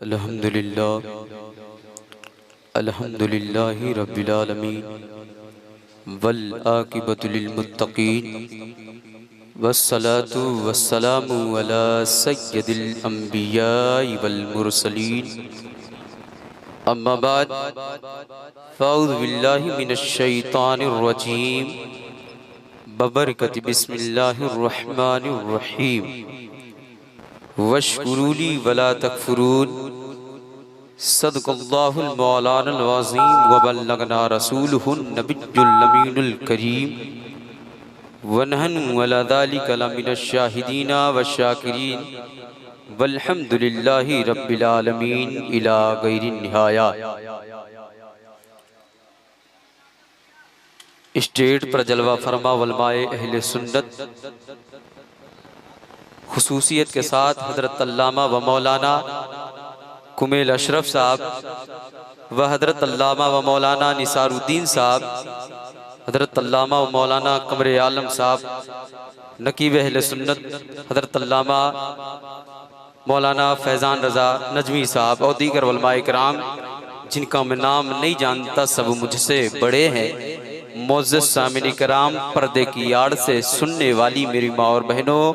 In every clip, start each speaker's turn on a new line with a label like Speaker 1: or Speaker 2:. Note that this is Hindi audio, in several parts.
Speaker 1: अल्हम्दुलिल्लाह अल्हम्दुलिल्लाहि रब्बिल आलमीन वल आकिबतु लिल मुत्तकीन वस्सलातु वस्सलामु अला सय्यदिल अंबियाइ वल मुरसलीन अम्मा बाद फ़अऊज़ु बिल्लाहि मिनश शैतानिर रजीम बबरकति बिस्मिल्लाहिर रहमानिर रहीम वश्कुरूली वला तकफुरून सदक़ल्लाहुल मौलानल अज़ीम व बल्लगना रसूलुहुन नबियुल अमीनुल करीम व नहनु अला ज़ालिका लमिनश शाहिदीना व शाकिरीन वल्हम्दुलिल्लाहि रब्बिल आलमीन इला गैरिन निहाया। स्टेट पर जलवा फरमा उलमाए अहले सुन्नत खुसूसियत के साथ हज़रत अल्लामा व मौलाना कुमेल अशरफ साहब व हज़रत अल्लामा व मौलाना निसारुद्दीन साहब, हज़रत अल्लामा व मौलाना कमरे आलम साहब, नकीब अहले सुन्नत हज़रत अल्लामा मौलाना फैज़ान रज़ा नजमी साहब और दीगर उलमाए किराम जिनका मैं नाम नहीं जानता सब मुझसे बड़े हैं। मोअज़्ज़ज़ सामिन किराम, पर्दे की आड़ से सुनने वाली मेरी माँ और बहनों,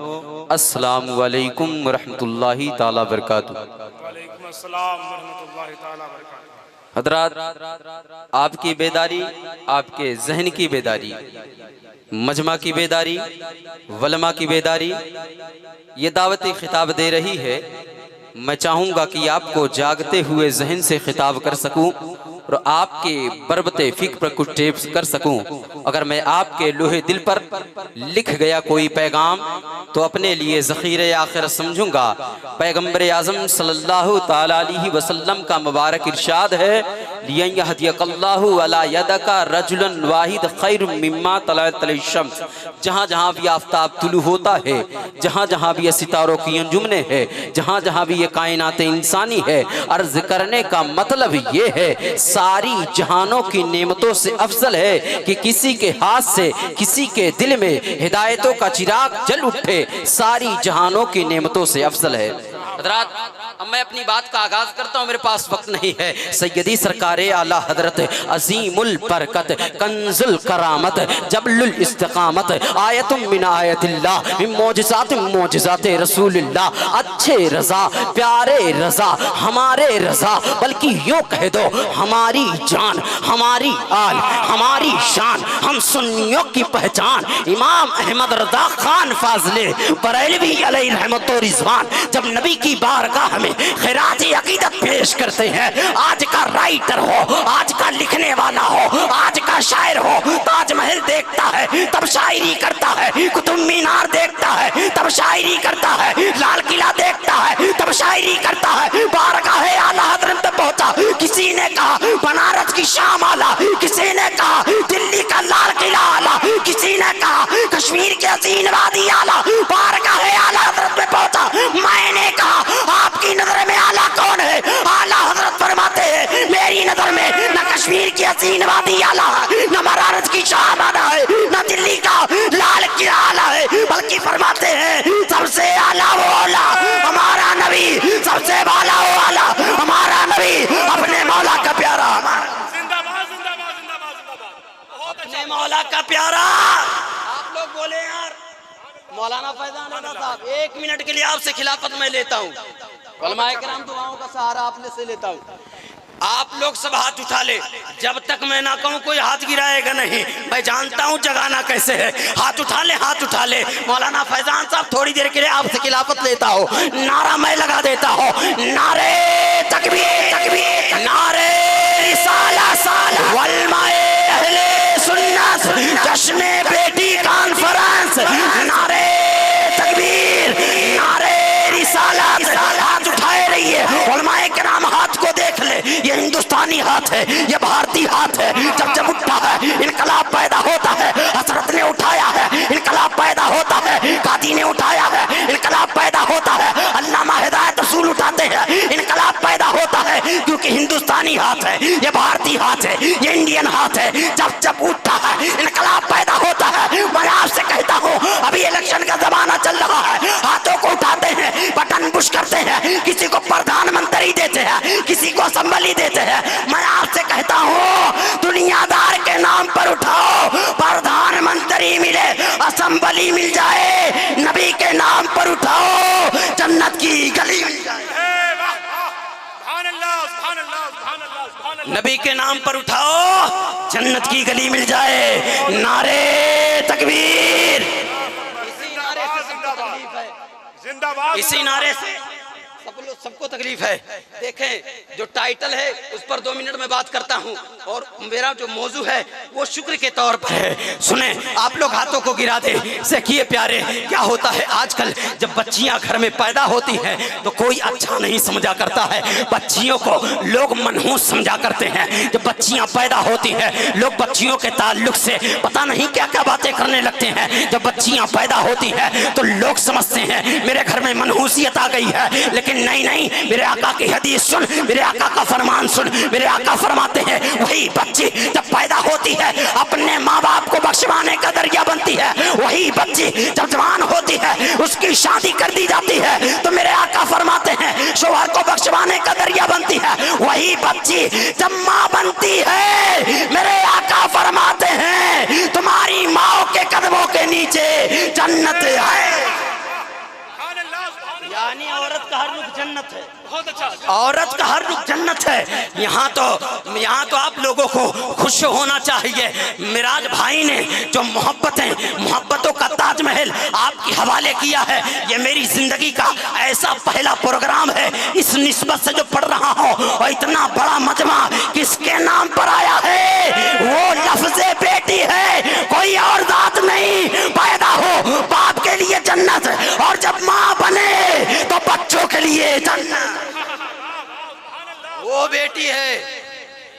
Speaker 1: अस्सलामु अलैकुम व रहमतुल्लाहि ताला बरकातुहू।
Speaker 2: वालेकुम अस्सलाम व रहमतुल्लाहि ताला बरकातुहू।
Speaker 1: हज़रात, आपकी बेदारी, आपके जहन की बेदारी, मजमा की बेदारी, वलमा की बेदारी ये दावती खिताब दे रही है। मैं चाहूँगा कि आपको जागते हुए जहन से खिताब कर सकूँ और आपके बरबते फिक्र पर कुछ टेप्स कर सकूं। अगर मैं आपके लोहे दिल पर लिख गया कोई पैगाम तो अपने लिए ज़ख़ीरे आखिरत समझूंगा। पैगम्बर आज़म सल्लल्लाहु ताला अलैहि वसल्लम का मुबारक इरशाद है, लियहदियकल्लाहु अला यदका रजुलन वाहिद खैरुम मिम्मा तलअत शम्स। जहाँ जहाँ भी आफताब तुलू होता है, जहाँ जहाँ भी ये सितारों की अंजुमने है, जहाँ जहाँ भी ये कायनात इंसानी है, अर्ज करने का मतलब ये है सारी जहानों की नेमतों से अफजल है कि किसी के हाथ से किसी के दिल में हिदायतों का चिराग जल उठे। सारी जहानों की नेमतों से अफजल है। हज़रात, अब मैं अपनी बात का आगाज करता हूँ, मेरे पास वक्त नहीं है। सैयदी सरकारे आला हजरत अजीमुल बरकत कंजुल करामत जबलुल इस्तिकामत आयतुम मिन आयतिल्लाह मिन मोजिज़ाते रसूलिल्लाह, अच्छे रजा प्यारे रजा हमारे रजा, बल्कि यूँ कह दो हमारी जान हमारी आल हमारी शान, हम सुन्नियों की पहचान। इमाम अहमद रज़ा खान फाज़ले बरेलवी अलैहि रहमत व रिज़वान जब नबी की बारगाह में खिराज-ए अकीदत पेश करते हैं, आज का राइटर हो, आज का लिखने वाला हो, आज का शायर हो, ताजमहल देखता है तब शायरी करता है, कुतुब मीनार देखता है तब शायरी करता है, लाल किला देखता है तब शायरी करता है। बारगाह आला हज़रत तक पहुंचा, किसी ने कहा बनारस की शाम आला, किसी ने कहा दिल्ली का लाल किला आला, किसी ने कहा कश्मीर के हसीन वादी आला। बारगाह आला हज़रत में पहुंचा, मैंने कहा आपकी नजर में आला कौन है? आला हज़रत फरमाते हैं मेरी नजर में न कश्मीर की हसीन वादी आला है, न बनारस की शाम आला है, न दिल्ली का लाल किला आला है, बल्कि फरमाते हैं सबसे आला वो आला हमारा नबी, सबसे वाला वो आला हमारा नबी, अपने मौला का प्यारा,
Speaker 2: जिंदाबाद जिंदाबाद जिंदाबाद जिंदाबाद।
Speaker 1: अपने मौला का प्यारा। आप लोग बोले यार, मौलाना फैज़ान रज़ा साहब, 1 मिनट के लिए आपसे खिलाफत मैं लेता हूँ। उलमाए किराम दुआओं का सहारा आपने से लेता हूँ। आप लोग सब हाथ उठा ले, जब तक मैं ना कहूँ कोई हाथ गिराएगा नहीं। मैं जानता हूँ जगाना कैसे है। हाथ उठा ले, हाथ उठा ले। मौलाना फैज़ान साहब थोड़ी देर के लिए आपसे खिलाफत लेता हो, नारा मैं लगा देता हूँ, नारे तकबीर तकबीर, नारे रिसाला साला वलमाए अहले सुन्नत, जश्ने बेटी कॉन्फ्रेंस, नारे तकबीर नारे रिसालत। हाथ उठाए रहिए, उलमाए किराम हाथ को देख ले, ये हिंदुस्तानी हाथ है, ये भारतीय हाथ है। जब जब उठता है इनकलाब पैदा होता है। हजरत ने उठाया है, इनकलाब पैदा होता है। कादी ने उठाया है, इनकलाब पैदा होता है। अल्लामा हिदायत रसूल उठाते हैं, इनकलाब पैदा होता है। क्योंकि हिंदुस्तानी हाथ है, ये भारतीय हाथ है, ये इंडियन हाथ है। जब जब उठता है इनकलाब पैदा होता है। मैं आपसे कहता हूँ अभी इलेक्शन का जमाना चल रहा है, हाथों को उठाते हैं, बटन पुश करते हैं, किसी को प्रधानमंत्री देते
Speaker 3: देते हैं, किसी को संबली देते हैं। मैं आपसे कहता हूँ दुनियादार के नाम पर उठाओ, प्रधानमंत्री मिले, असंबली मिल जाए, नबी के नाम पर उठाओ, जन्नत की गली मिल जाए। नबी के नाम पर उठाओ, जन्नत की गली मिल जाए। नारे तकबीर। इसी नारे से सबको तकलीफ है। देखें जो टाइटल है उस पर 2 मिनट में बात करता हूं, और मेरा जो मौजू है वो शुक्र के तौर पर है। सुने, आप लोग हाथों को गिरा दे। देखिए प्यारे, क्या होता है आजकल जब बच्चियां घर में पैदा होती हैं तो कोई अच्छा नहीं समझा करता है, बच्चियों को लोग मनहूस समझा करते हैं। जब बच्चियां पैदा होती हैं लोग बच्चियों के ताल्लुक से पता नहीं क्या क्या बातें करने लगते हैं। जब बच्चियां पैदा होती हैं तो लोग समझते हैं मेरे घर में मनहूसियत आ गई है, लेकिन नहीं नहीं, मेरे आका की हदीस सुन, मेरे आका का फरमान सुन। मेरे आका फरमाते हैं वही बच्ची जब पैदा होती है अपने माँ बाप को बख्शवाने का दरिया बनती है। वही बच्ची जब जवान होती है उसकी शादी कर दी जाती है तो मेरे आका फरमाते हैं शौहर को बख्शवाने का दरिया बनती है। वही बच्ची जब माँ बनती है मेरे आका फरमाते हैं तुम्हारी माँ के कदमों के नीचे जन्नत है। यानी औरत का हर रुख जन्नत है। बहुत अच्छा, औरत का हर रुख जन्नत है। यहाँ तो आप लोगों को खुश होना चाहिए। मिराज भाई ने जो मोहब्बतों का ताजमहल आपके हवाले किया है, ये मेरी जिंदगी का ऐसा पहला प्रोग्राम है। इस निस्बत से जो पढ़ रहा हूँ, और इतना बड़ा मजमा किसके नाम पर आया है? वो लफ्ज़े बेटी है, कोई और बात नहीं। पैदा हो बाप के लिए जन्नत, और जब माँ बने तो बच्चों के लिए जन्नत। वो बेटी है।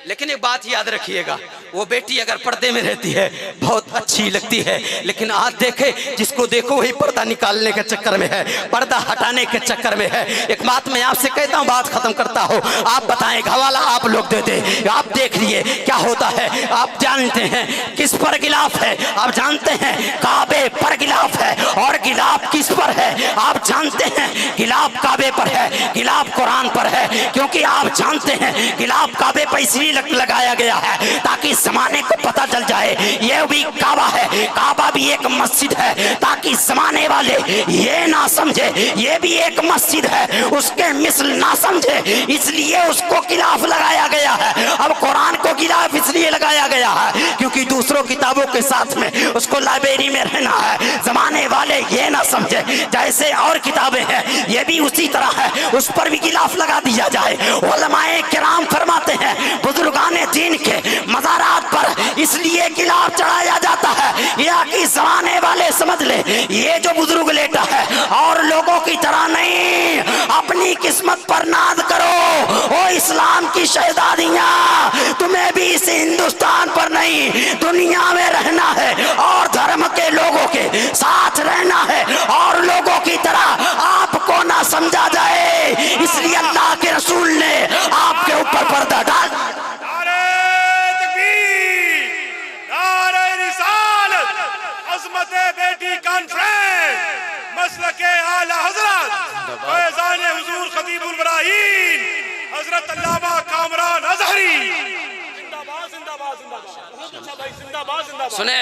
Speaker 3: लेकिन एक बात याद रखिएगा, वो बेटी अगर पर्दे में रहती है बहुत अच्छी लगती है, लेकिन आज देखे जिसको देखो वही पर्दा निकालने के चक्कर में है, पर्दा हटाने के चक्कर में है। एक बात मैं आपसे कहता हूँ, बात खत्म करता हूँ, आप बताएं, हवाला आप लोग दे दे। आप देख लिए क्या होता है। आप जानते हैं किस पर गिलाफ है? आप जानते हैं काबे पर गिलाफ है। और गिलाफ किस पर है? आप जानते हैं गिलाफ काबे पर है, गिलाफ कुरान पर है। क्योंकि आप जानते हैं गिलाफ काबे पर इसलिए लगाया गया है ताकि जमाने को पता चल जाए ये भी काबा है, काबा भी एक मस्जिद है, ताकि जमाने वाले ये ना समझे ये भी एक मस्जिद है, उसके मिसल ना समझे, इसलिए उसको गिलाफ लगाया गया है। अब कुरान को गिलाफ इसलिए लगाया गया है क्योंकि दूसरों किताबों के साथ में उसको लाइब्रेरी में रहना है। जमाने वाले ये ना समझे जैसे और किताबें हैं ये भी उसी तरह है, उस पर भी गिलाफ लगा दिया जाए। उलमाए किराम फरमाते हैं बुजुर्गाने दीन के मज़ारात पर इसलिए गिलाफ चढ़ाया जाता है या कि जमाने वाले समझ ले ये जो बुजुर्ग लेटा है और लोगों की तरह नहीं, अपनी किस्मत पर नाज करो। ओ इस्लाम की शहजादियां, तुम्हें भी इस हिंदुस्तान पर नहीं दुनिया में रहना है और धर्म के लोगों के साथ रहना है, और लोगों की तरह आपको ना समझा जाए, इसलिए अल्लाह के रसूल ने आपके ऊपर पर्दा डाल।
Speaker 2: बेटी कॉन्फ्रेंस मसलके आला हजरत फैजान हुजूर खतीबुल बराहीन हजरत अल्लामा कामरान अजहरी जिंदाबाद जिंदाबाद जिंदाबाद।
Speaker 3: सुने,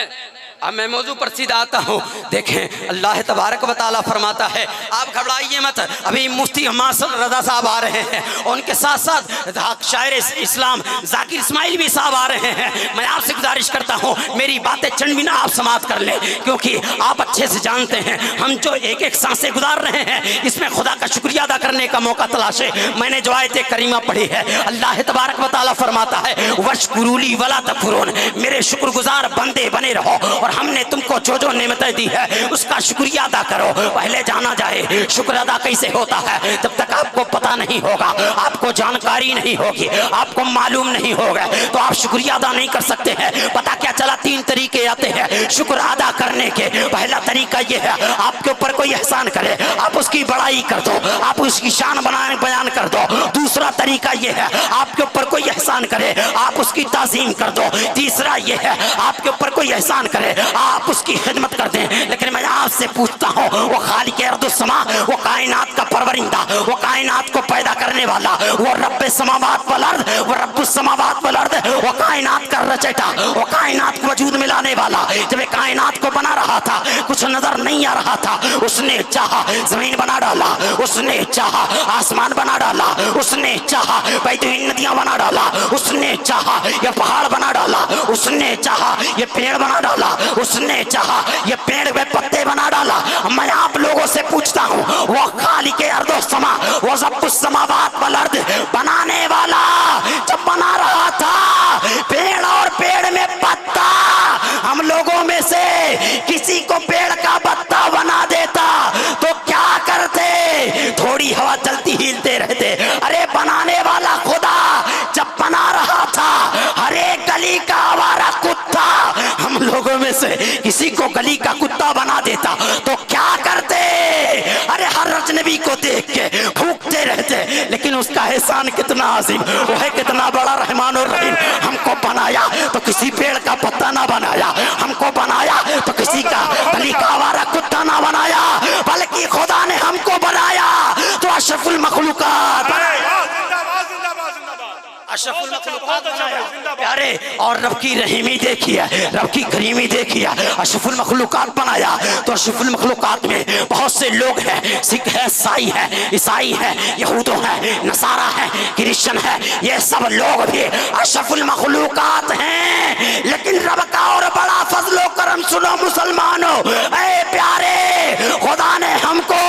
Speaker 3: अब मैं मौजू पर सीधा आता हूँ। देखें अल्लाह तबारक व तआला फरमाता है, आप घबराइए मत, अभी मुफ्ती हमाद रजा साहब आ रहे हैं, उनके साथ साथ शायर इस्लाम जाकिर इस्माइल भी साहब आ रहे हैं। मैं आपसे गुजारिश करता हूँ मेरी बातें चंद मिनट आप समाप्त कर लें, क्योंकि आप अच्छे से जानते हैं हम जो एक एक सांसें गुजार रहे हैं इसमें खुदा का शुक्रिया अदा करने का मौका तलाशे। मैंने जो आयत करीमा पढ़ी है, अल्लाह तबारक व तआला फरमाता है वशकुरूली वला तकफुरून, मेरे शुक्रगुजार बंदे बने रहो, और हमने तुमको जो जो नेमतें दी है उसका शुक्रिया अदा करो। पहले जाना जाए शुक्र अदा कैसे होता है। जब तक आपको पता नहीं होगा, आपको जानकारी नहीं होगी, आपको मालूम नहीं होगा, तो आप शुक्रिया अदा नहीं कर सकते हैं। पता क्या चला, 3 तरीके आते हैं शुक्र अदा करने के। पहला तरीका यह है आपके ऊपर कोई एहसान करे आप उसकी बड़ाई कर दो, आप उसकी शान बयान कर दो। दूसरा तरीका यह है आपके ऊपर कोई एहसान करे आप उसकी ताज़ीम कर दो। तीसरा यह है आपके ऊपर कोई एहसान करे आप उसकी खिदमत कर दें। लेकिन मैं आपसे पूछता हूँ, वो खालिक अर्दुस्समा, वो कायनात का परवरिंदा, वो कायनात को पैदा करने वाला, वो रब्बे समावात वल अर्द, वो रब्बुस समावात वल अर्द, वो कायनात का रचयिता, वो कायनात को वजूद में लाने वाला, जब कायनात को बना रहा था कुछ नजर नहीं आ रहा था, उसने चाहा जमीन बना डाला, उसने चाहा आसमान बना डाला, उसने चाहा बेहतरीन नदियां बना डाला, उसने चाहा ये पहाड़ बना डाला, उसने चाहा ये पेड़ बना डाला, उसने चाहा ये पेड़ में पत्ते बना डाला। मैं आप लोगों से पूछता हूँ, वो खालिक अर्दुस्समा, वो रब्बुस समावात वल अर्द बनाने वाला जब बना रहा था पेड़ और पेड़ में पत्ता, हम लोगों में से किसी को पेड़ का पत्ता बना देता तो क्या करते? थोड़ी हवा चलती हिलते रहते। अरे बनाने वाला खुदा जब बना रहा था, हरे गली का आवारा कुत्ता हम लोगों में से किसी को गली का कुत्ता बना देता तो क्या करते? अरे हर अजनबी को देख के भूखते रहते। लेकिन उसका एहसान कितना अजीम, वो है कितना बड़ा रहमान और रहीम। हमको बनाया तो किसी पेड़ का पत्ता ना बनाया, हमको बनाया तो किसी का गली का आवारा कुत्ता ना बनाया, बल्कि खुदा ने हमको बनाया तो अशरफुल मखलूकात बनाया, अशरफुल मखलूकात बनाया प्यारे। और रब की रहीमी देखिए, रब की करीमी देखिए, अशरफुल मखलूकात बनाया तो अशरफुल मखलूकात में बहुत से लोग हैं, सिख है, साई है, ईसाई है, यहूद है, नसारा है, क्रिश्चियन है, ये सब लोग भी अशरफुल मखलूकात हैं। लेकिन रब का और बड़ा फजलो करम सुनो मुसलमानों, ऐ प्यारे, खुदा ने हमको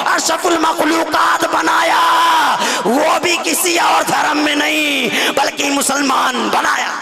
Speaker 3: अशरफुल मखलूकात बनाया, वो भी किसी और धर्म में नहीं बल्कि मुसलमान बनाया,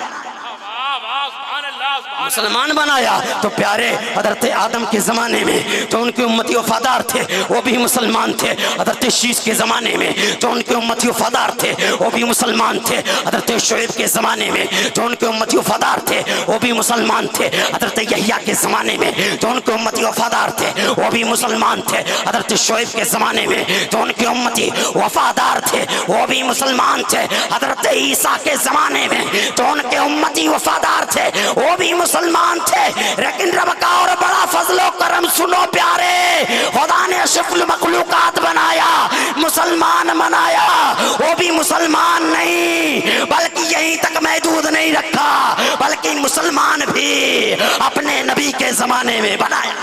Speaker 3: मुसलमान बनाया। तो प्यारे हजरत आदम के ज़माने में जो उनके उम्मती वफादार थे वो भी मुसलमान थे, हजरत शीश के ज़माने में जो उनके उम्मती वफादार थे वो भी मुसलमान थे, हजरत शुएब के ज़माने में जो उनके उम्मती वफादार थे वो भी मुसलमान थे, हजरत यहया के ज़माने में जो उनके उम्मती वफादार थे वो भी मुसलमान थे, हजरत शुएब के ज़माने में जो उनके उम्मती वफादार थे वो भी मुसलमान थे, हजरत ईसा के ज़माने में जो उनके उम्मती वफादार थे वो भी मुसलमान थे। लेकिन रब का और बड़ा फजलो करम सुनो प्यारे, खुदा ने अशरफुल मखलूकात बनाया, मुसलमान बनाया, वो भी मुसलमान नहीं बल्कि यहीं तक महदूद नहीं रखा, बल्कि मुसलमान भी अपने नबी के जमाने में बनाया,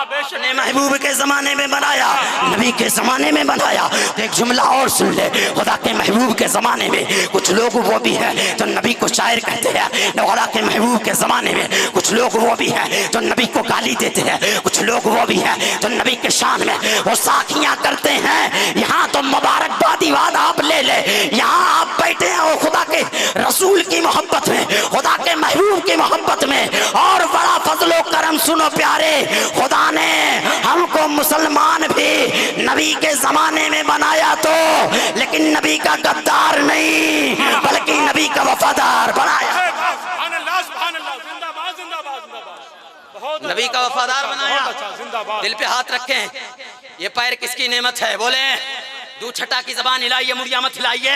Speaker 3: अपने महबूब के जमाने में बनाया, नबी के जमाने में बनाया। एक जुमला और सुन ले, खुदा के महबूब के जमाने में कुछ लोग वो भी हैं जो नबी को शायर कहते हैं, खुदा के महबूब के जमाने में कुछ लोग वो भी हैं जो नबी को गाली देते हैं, कुछ लोग वो भी हैं जो नबी के शान में वो साखियां करते हैं। यहाँ तो मुबारकबादी बात आप ले ले, यहाँ आप बैठे हैं वो खुदा के रसूल की मोहब्बत में, खुदा के महबूब की मोहब्बत में। और बड़ा फजलो करम सुनो प्यारे, खुदा ने हमको मुसलमान भी नबी के जमाने में बनाया तो, लेकिन नबी का गद्दार नहीं बल्कि नबी का वफादार बनाया, नबी का वफादार बनाया। दिल पे हाथ रखें, ये पैर किसकी नेमत है? बोले दू छटा की जबान हिलाइए, मुड़िया मत हिलाइए।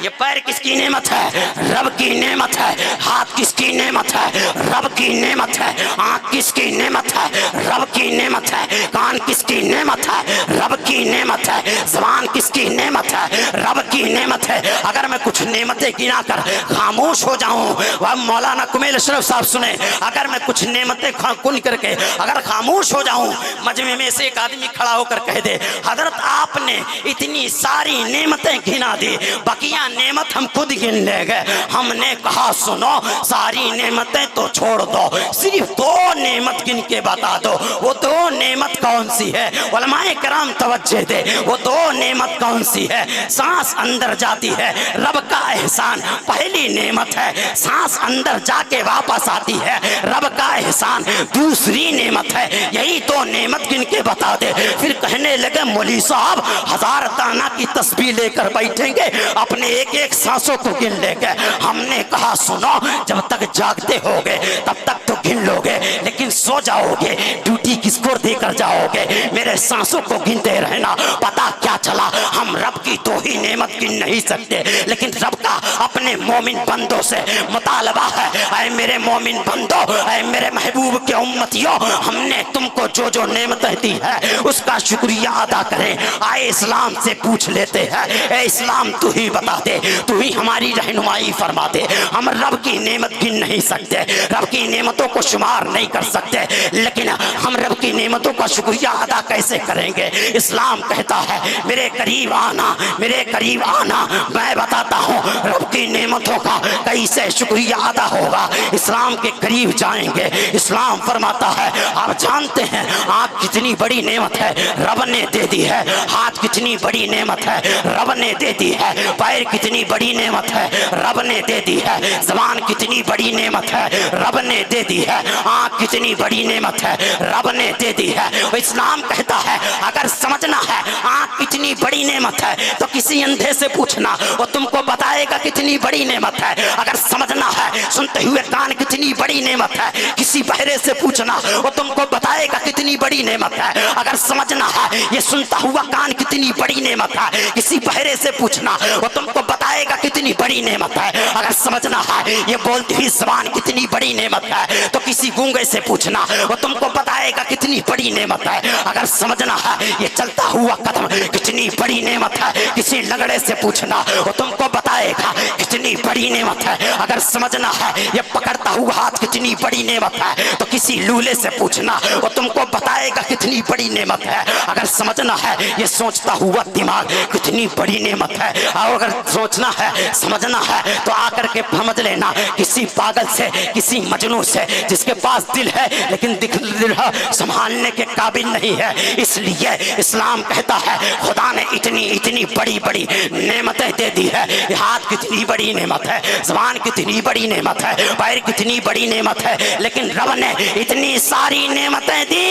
Speaker 3: ये पैर किसकी नेमत है? रब की नेमत है। हाथ किसकी नेमत है? रब की नेमत है। आंख किसकी नेमत है? रब की नेमत है। कान किसकी नेमत है? रब की नेमत है। जबान किसकी नेमत है? रब की नेमत है। अगर मैं कुछ नेमतें गिना कर खामोश हो जाऊं, वह मौलाना कुमैल अशरफ साहब सुने, अगर मैं कुछ नेमतें कुन करके अगर खामोश हो जाऊं, मजमे में से एक आदमी खड़ा होकर कह दे, हजरत आपने इतनी सारी नेमतें गिना दी, बकिया नेमत हम खुद गिन ले गए। हमने कहा सुनो, सारी नेमतें तो छोड़ दो, सिर्फ दो नेमत गिन के बता दो। वो दो नेमत कौन सी है? उलमाए कराम तवज्जो दे, वो दो नेमत कौन सी है? सांस अंदर जाती है, रब का एहसान पहली नेमत है। सांस अंदर जाके वापस आती है, रब का एहसान दूसरी नेमत है। यही दो नेमत गिन के बता दे। फिर कहने लगे मौलवी साहब, 1000 मर्दाना की तस्बीह लेकर बैठेंगे, अपने एक एक सांसों को गिन लेंगे। हमने कहा सुनो, जब तक जागते होगे तब तक तो गिन लोगे, लेकिन सो जाओगे ड्यूटी किसको देकर जाओगे? मेरे सांसों को गिनते रहना। पता क्या चला, हम रब की दो ही नेमत गिन नहीं सकते, लेकिन रब का अपने मोमिन बंदों से मुतालबा है, ऐ मेरे मोमिन बंदो, ऐ मेरे महबूब के उम्मतियों, हमने तुमको जो जो नेमतें दी है उसका शुक्रिया अदा करें। आए इस्लाम से पूछ लेते हैं, ए इस्लाम तू ही बता दे, तू ही हमारी रहनुमाई फरमा दे। हम रब की नेमत गिन नहीं सकते, रब की नेमतों को शुमार नहीं कर सकते, लेकिन हम रब की नेमतों का शुक्रिया अदा कैसे करेंगे? इस्लाम कहता है मेरे करीब आना, मेरे करीब आना, मैं बताता हूँ रब की नेमतों का कैसे शुक्रिया अदा होगा। इस्लाम के करीब जाएंगे, इस्लाम फरमाता है आप जानते हैं आँख कितनी बड़ी नेमत है, रब ने दे दी है। हाथ कितनी बड़ी नेमत है, रब ने दे दी है। पैर कितनी बड़ी नेमत है, रब ने दे दी है। ज़बान कितनी बड़ी नेमत है, रब ने दे दी है। आँख कितनी बड़ी नेमत है, रब ने दे दी है। इस्लाम कहता है अगर समझना है आँख कितनी बड़ी नेमत है तो किसी अंधे से पूछना, वो तुमको बताएगा कितनी बड़ी नेमत है। अगर समझना है सुनते हुए कान कितनी बड़ी नेमत है, किसी बहरे से पूछना, वो तुमको बताएगा कितनी बड़ी नेमत है। अगर समझना है ये सुनता हुआ कान कितनी बड़ी नेमत है, किसी बहरे से पूछना, वो तुमको बताएगा कितनी बड़ी नेमत है। अगर समझना है ये बोलती हुई ज़बान कितनी बड़ी नेमत है तो किसी गूंगे से पूछना, वो तुमको बताएगा कितनी बड़ी नेमत है। अगर समझना है ये चलता हुआ कदम कितनी बड़ी नेमत है, किसी लगड़े से पूछना, वो तुमको बताएगा कितनी बड़ी नेमत है। अगर समझना है ये पकड़ता हुआ हाथ कितनी बड़ी नेमत है तो किसी लूले से पूछना, वो तुमको बताएगा कितनी बड़ी नेमत है। अगर समझना है ये सोचता हुआ दिमाग कितनी बड़ी नेमत है, और अगर सोचना है समझना है तो आकर के समझ लेना किसी पागल से, किसी मजनू से जिसके पास दिल है लेकिन दिल संभालने के काबिल नहीं है। इसलिए इस्लाम कहता है खुदा ने इतनी इतनी बड़ी बड़ी नेमतें दे दी है। हाथ कितनी बड़ी नेमत है, ज़बान कितनी बड़ी नेमत है, पैर कितनी बड़ी नेमत है, लेकिन रब ने इतनी सारी नेमतें दी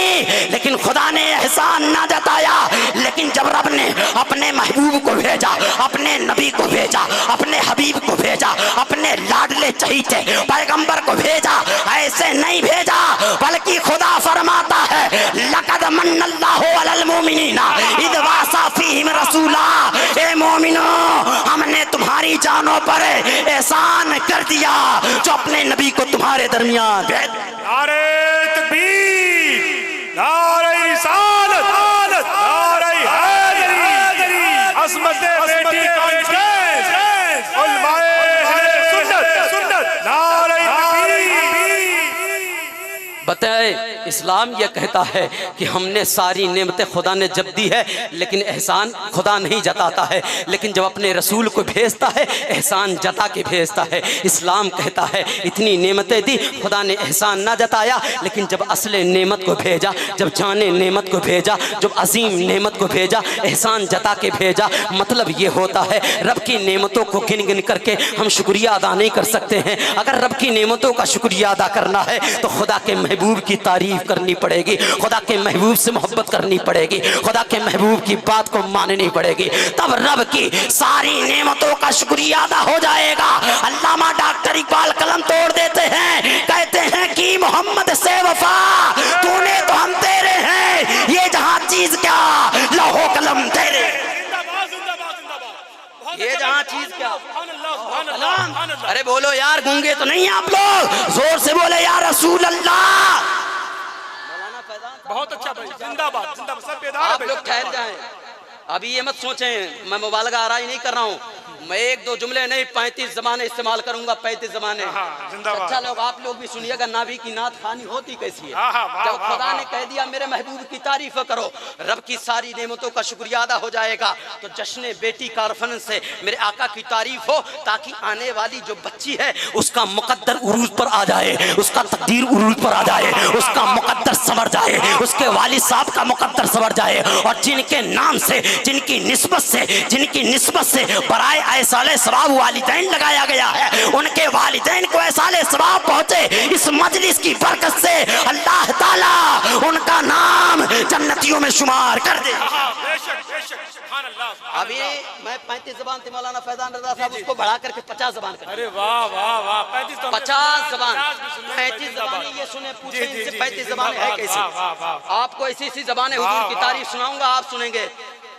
Speaker 3: लेकिन खुदा ने एहसान ना जताया। लेकिन जब रब ने अपने महबूब को भेजा, अपने नबी को भेजा, अपने हबीब को भेजा, अपने लाडले चहीते पैगंबर को भेजा, ऐसे नहीं भेजा बल्कि खुदा फरमाता है लक़द मन्नल्लाहु अलल मुमिनीना इज़ बअसा फ़ीहिम रसूला। ए मोमिनो, हमने तुम्हारी जानों पर एहसान कर दिया जो अपने नबी को तुम्हारे दरमियान भेज।
Speaker 2: नारे तकबीर, नारे रिसालत, नारे हैदरी, अज़मत बेटी कॉन्फ्रेंस, उलमाए अहले सुन्नत, नारे
Speaker 1: बताए इस्लाम यह कहता है कि हमने सारी नेमतें खुदा ने जब दी है लेकिन एहसान खुदा नहीं जताता है, लेकिन जब अपने रसूल को भेजता है एहसान जता के भेजता है। इस्लाम कहता है इतनी नेमतें दी, खुदा ने एहसान ना जताया, लेकिन जब असले नेमत को भेजा, जब जाने नेमत को भेजा, जब अजीम नेमत को भेजा, एहसान जता के भेजा। मतलब ये होता है रब की नेमतों को गिन गिन करके हम शुक्रिया अदा नहीं कर सकते हैं। अगर रब की नेमतों का शुक्रिया अदा करना है तो खुदा के महबूब की तारीफ करनी पड़ेगी, खुदा के महबूब से मोहब्बत करनी पड़ेगी, खुदा के महबूब की बात को माननी पड़ेगी, तब रब की सारी नेमतों का शुक्रिया अदा हो जाएगा। अल्लामा डॉक्टर इकबाल कलम तोड़ देते हैं, कहते हैं कि मोहम्मद से वफा तूने तो हम तेरे हैं, ये जहां चीज क्या लौहो कलम तेरे, ये जहां चीज क्या। अरे बोलो यार, गूंगे तो नहीं आप लोग, जोर से बोले यार रसूल अल्लाह।
Speaker 2: बहुत अच्छा भाई, जिंदाबाद जिंदाबाद, सब बेदार
Speaker 1: आप लोग ठहर जाएं, अभी ये मत सोचें मैं मुबालगा आराई नहीं कर रहा हूँ, मैं एक दो जुमले नहीं 35 ज़माने इस्तेमाल करूंगा, 35 ज़माने। अच्छा लोग आप लोग भी सुनिएगा, नाबी की नात खानी होती कैसी है। जब खुदा ने कह दिया मेरे महबूब की तारीफ करो, रब की सारी नेमतों का शुक्रिया अदा हो जाएगा, तो जश्न बेटी कारफन से मेरे आका की तारीफ हो, ताकि आने वाली जो बच्ची है उसका मुकद्दर उरूज पर आ जाए, उसका तकदीर उरूज पर आ जाए, उसका मुकद्दर संवर जाए, उसके वालिद साहब का मुकद्दर संवर जाए, और जिनके नाम से, जिनकी निस्बत से बराए ऐसाले सवाब वालिदैन लगाया गया है, उनके वालिदैन को ऐसाले सवाब पहुंचे, इस मजलिस की बरकत से अल्लाह ताला उनका नाम जन्नतियों में शुमार कर दे।
Speaker 2: बेशक बेशक, सुभान अल्लाह। सुभान
Speaker 3: अभी
Speaker 2: अल्लाह।
Speaker 3: मैं 35 जबान थे, मौलाना फैजान रजा साहब उसको बढ़ा करके 50 जबान कर,
Speaker 2: अरे वाह वाह वाह 35 तो
Speaker 3: 50 जबान,
Speaker 2: 50
Speaker 3: 35 जबान ये सुने, पूछे
Speaker 2: जी, जी,
Speaker 3: इनसे
Speaker 2: जी,
Speaker 3: 35
Speaker 2: जी,
Speaker 3: जबान है
Speaker 2: वाह,
Speaker 3: कैसी।
Speaker 2: वाह, वाह, वाह।
Speaker 3: आपको ऐसी ऐसी जबान है
Speaker 2: वाह,
Speaker 3: हुजूर की
Speaker 2: वाह।
Speaker 3: तारीफ सुनाऊंगा, आप सुनेंगे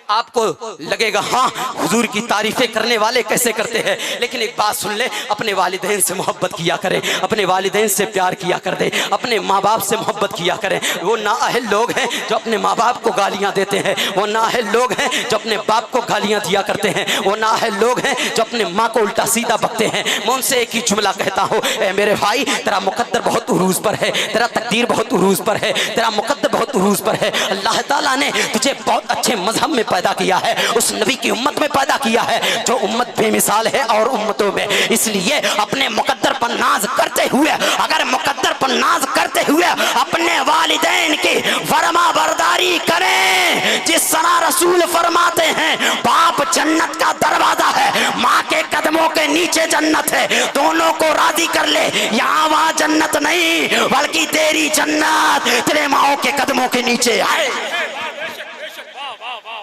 Speaker 3: आपको लगेगा हाँ हुजूर की तारीफें करने वाले कैसे करते हैं। लेकिन एक बात सुन ले, अपने वालिदैन से मोहब्बत किया करें, अपने वालिदैन से प्यार किया कर दे, अपने माँ बाप से मोहब्बत किया करें। वो नाअहल लोग हैं जो अपने माँ बाप को गालियाँ देते हैं, वो नाअहल लोग हैं जो अपने बाप को गालियाँ दिया करते हैं, वो नाअहल लोग हैं जो अपने माँ को उल्टा सीधा बकते हैं। मैं उनसे एक ही जुमला कहता हूँ, ए मेरे भाई तेरा मुकद्दर बहुत उरूज पर है, तेरा तकदीर बहुत उरूज पर है, तेरा मुकद्दर बहुत उरूज पर है। अल्लाह ताला ने तुझे बहुत अच्छे मजहब में पैदा किया है, उस नबी की उम्मत में पैदा किया है जो उम्मत बेमिसाल है और उम्मतों में। इसलिए अपने मुकद्दर पर नाज करते हुए, अगर मुकद्दर पर नाज करते हुए अपने वालिदैन की फरमा बरदारी करें, जिस तरह रसूल फरमाते हैं बाप जन्नत का दरवाजा है, माँ के कदमों के नीचे जन्नत है, दोनों को राजी कर ले। यहाँ वहाँ जन्नत नहीं बल्कि तेरी जन्नत तेरे माओ के कदमों के नीचे है,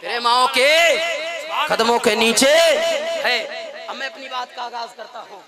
Speaker 3: तेरे माओ के कदमों के नीचे है। अब मैं अपनी बात का आगाज करता हूँ।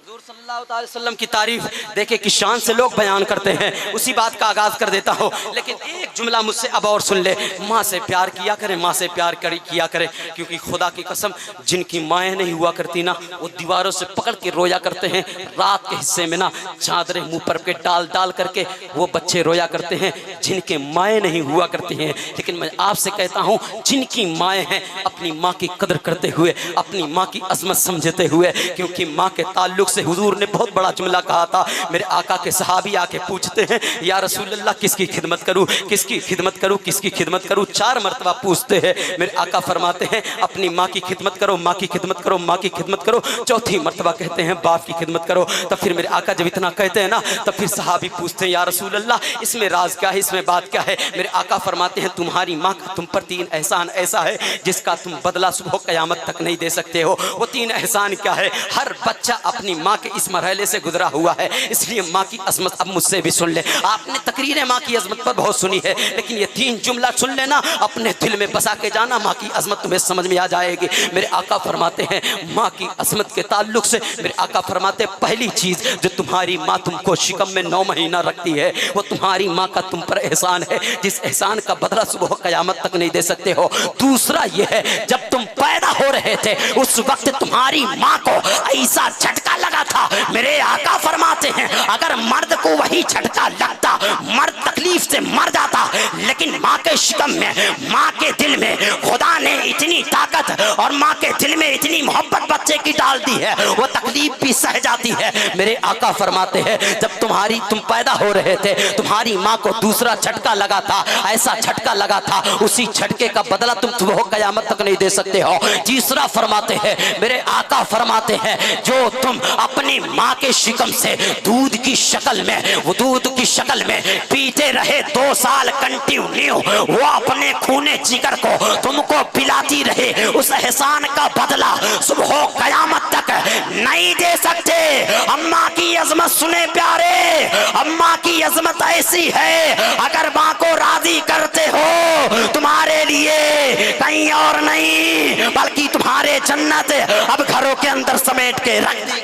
Speaker 3: हुजूर सल्लल्लाहु अलैहि वसल्लम की तारीफ देखे कि शान से लोग बयान करते हैं, उसी बात का आगाज कर देता हूँ। लेकिन एक जुमला मुझसे अब और सुन ले, माँ से प्यार किया करें, माँ से प्यार किया करें, क्योंकि खुदा की कसम जिनकी माएँ नहीं हुआ करती ना, वो दीवारों से पकड़ के रोया करते हैं। रात के हिस्से में ना चादरें मुंह पर के डाल डाल करके वो बच्चे रोया करते हैं जिनके माएँ नहीं हुआ करती हैं। लेकिन मैं आपसे कहता हूँ जिनकी माएँ हैं, अपनी माँ की कदर करते हुए, अपनी माँ की अजमत समझते हुए, क्योंकि माँ के ताल्लुक से हुजूर ने बहुत बड़ा जुमला कहा था। मेरे आका के सहाबी आके पूछते हैं या रसूल अल्लाह किसकी खिदमत करूं, किसकी खिदमत करूं, किसकी खिदमत करूं, 4 मरतबा पूछते हैं। मेरे आका फरमाते हैं अपनी माँ की खिदमत करो, माँ की खिदमत करो, माँ की खिदमत करो। चौथी मरतबा कहते हैं बाप की खिदमत करो। तब फिर मेरे आका जब इतना कहते हैं ना, तब फिर सहाबी पूछते हैं या रसूल अल्लाह इसमें राज क्या है, इसमें बात क्या है। मेरे आका फरमाते हैं तुम्हारी माँ का तुम पर 3 एहसान ऐसा है जिसका तुम बदला सुबह क़यामत तक नहीं दे सकते हो। वो 3 एहसान क्या है? हर बच्चा अपनी माँ के इस मरहले से गुजरा हुआ है, इसलिए माँ की अजमत अब मुझसे भी सुन ले। आपने तकरीरें माँ की अजमत पर बहुत सुनी है, लेकिन ये 3 जुमला सुन लेना, अपने दिल में बसा के जाना, माँ की अजमत तुम्हें समझ में आ जाएगी। मेरे आका फरमाते हैं माँ की अजमत के ताल्लुक से, मेरे आका फरमाते हैं पहली चीज जो तुम्हारी माँ तुमको शिकम में 9 महीना रखती है, वो तुम्हारी माँ का तुम पर एहसान है, जिस एहसान का बदला सुबह क़यामत तक नहीं दे सकते हो। दूसरा ये है जब तुम पैदा हो रहे थे उस वक्त तुम्हारी माँ को ऐसा झटका लगा था, मेरे आका फरमाते हैं अगर मर्द को वही झटका लगता मर्द तकलीफ से मर जाता, लेकिन माँ के शिकम में, माँ के दिल में खुदा ने इतनी ताकत और माँ के दिल में इतनी मोहब्बत बच्चे की डाल दी है, वो तकलीफ भी सह जाती है। मेरे आका फरमाते हैं जब तुम पैदा हो रहे थे तुम्हारी माँ को दूसरा झटका लगा था, ऐसा झटका लगा था, उसी झटके का बदला तुम सुबह क़यामत तक नहीं दे सकते हो। तीसरा फरमाते हैं मेरे आका फरमाते हैं जो तुम अपनी माँ के शिकम से दूध की शक्ल में, वो दूध की शक्ल में पीते रहे 2 साल कंटिन्यू, वो अपने खूने जिगर को तुमको पिलाती रहे, उस एहसान का बदला सुबह क़यामत तक नहीं दे सकते। अम्मा की अजमत सुने प्यारे, अम्मा की अजमत ऐसी है अगर माँ को राजी करते हो तुम्हारे लिए कहीं और नहीं बल्कि तुम्हारे जन्नत अब घरों के अंदर समेट के रख दी।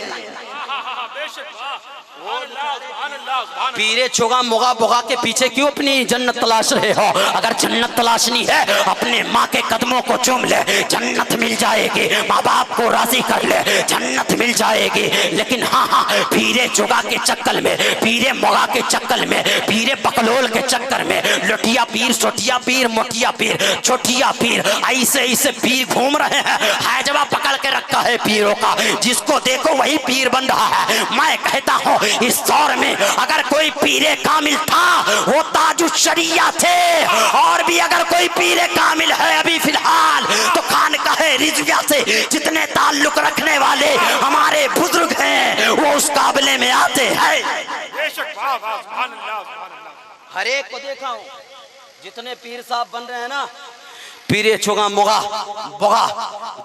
Speaker 3: पीरे चोगा मोगा बोगा के पीछे क्यों अपनी जन्नत तलाश रहे हो? अगर जन्नत तलाशनी है अपने माँ के कदमों को चूम ले, जन्नत मिल जाएगी। माँ बाप को राजी कर ले, जन्नत मिल जाएगी। लेकिन हाँ, पीरे चोगा के चक्कर में, पीरे मोगा के चक्कर में, पीरे बकलोल के चक्कर में, लोटिया पीर, सोटिया पीर, मोटिया पीर, छोटिया पीर, ऐसे ऐसे पीर घूम रहे हैं। हैजवा पकड़ के रखा है पीरों का, जिसको देखो वही पीर बन रहा है। मैं कहता हूँ इस दौर में अगर कोई पीरे कामिल था वो ताजुश शरिया थे, और भी अगर कोई पीरे कामिल है अभी फिलहाल तो खानकाहे रिजविया से जितने ताल्लुक रखने वाले हमारे बुजुर्ग हैं वो उस काबिले में आते हैं। हर एक को देखा हूँ जितने पीर साहब बन रहे हैं ना, पीरे चोगा मोगा बोगा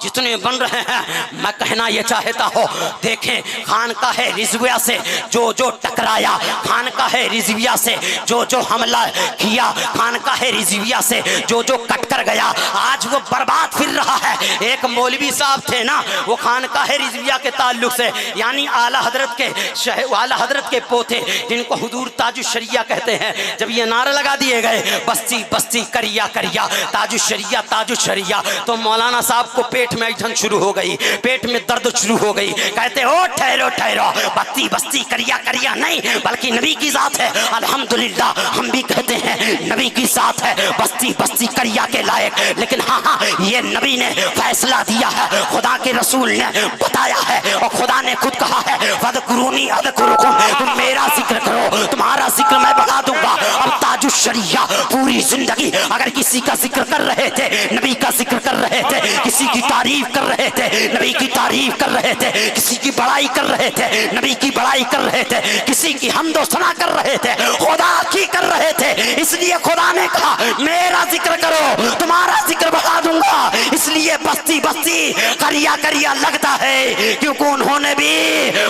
Speaker 3: जितने बन रहे हैं, मैं कहना ये चाहता हूँ, देखें खानकाह रिजविया से जो जो टकराया, खानकाह रिजविया से जो जो हमला किया, खानकाह रिजविया से जो जो कटकर गया, आज वो बर्बाद फिर रहा है। एक मौलवी साहब थे ना, वो खानकाह रिजविया के ताल्लुक से, यानी आला हजरत के पोते, जिनको हुजूर ताजुश्शरिया कहते हैं, जब ये नारा लगा दिए गए बस्ती बस्ती करिया करिया ताजुश्शरिया ताजुश्शरिया, तो मौलाना साहब को पेट में ऐंठन शुरू हो गई, पेट में दर्द शुरू हो गई। कहते हो ठहरो ठहरो, बस्ती बस्ती करिया करिया नहीं, बल्कि नबी की जात है। अल्हम्दुलिल्लाह हम भी कहते हैं नबी की साथ है, बस्ती बस्ती करिया के लायक। लेकिन हाँ, ये नबी ने फैसला दिया है, खुदा के रसूल ने बताया है, और खुदा ने खुद कहा है फज़कुरूनी अज़कुरुकुम, तुम मेरा जिक्र करो, तुम्हारा जिक्र मैं बढ़ा दूंगा। अब ताजुश्शरिया पूरी जिंदगी अगर किसी का जिक्र कर रहे थे, नबी का जिक्र कर रहे थे, किसी की तारीफ कर रहे थे, नबी की तारीफ कर रहे थे, किसी की बड़ाई कर रहे थे, नबी की बड़ाई कर रहे थे, किसी की हमदो सना कर रहे थे, खुदा की कर रहे थे। इसलिए खुदा ने कहा मेरा जिक्र करो, तुम्हारा जिक्र बढ़ा दूंगा। इसलिए बस्ती बस्ती करिया करिया लगता है, क्योंकि उन्होंने भी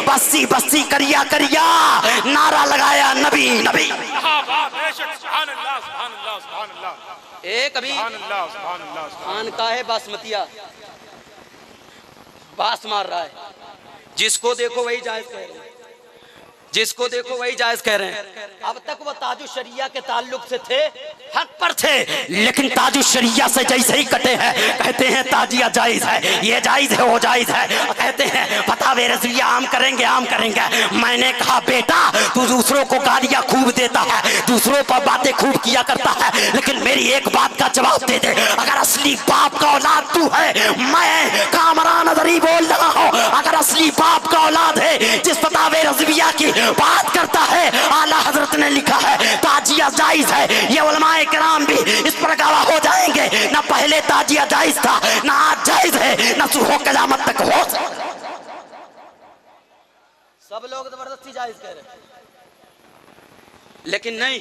Speaker 3: बस्ती बस्ती करिया करिया नारा लगाया, नबी नबी। एक अभी खानकाह बासमतिया बास मार रहा है, जिसको देखो वही जायज कह रहे हैं, जिसको देखो वही जायज कह रहे हैं। अब तक वो ताजुश्शरिया के ताल्लुक से थे, हक पर थे, लेकिन ताजुश्शरिया से जैसे ही कटे हैं, कहते हैं ताजिया जायज है, ये जायज है, वो जायज है, कहते हैं फतावे रज़विया आम करेंगे आम करेंगे। मैंने कहा बेटा तू दूसरों को गालियां खूब देता है, दूसरों पर बातें खूब किया करता है, लेकिन मेरी एक बात का जवाब दे दे, अगर असली बाप का औलाद तू है, मैं कामरान अदरी बोल रहा हूँ, अगर असली बाप का औलाद है जिस फतावे रज़विया की बात करता है, आला हजरत ने लिखा है ताजिया जायज है, ये उलमाए किराम भी इस पर गवाह हो जाएंगे। ना पहले ताजिया जायज था, ना आज जायज है, ना सुबह क़यामत तक हो। सब लोग जबरदस्ती जायज कह रहे हैं, लेकिन नहीं,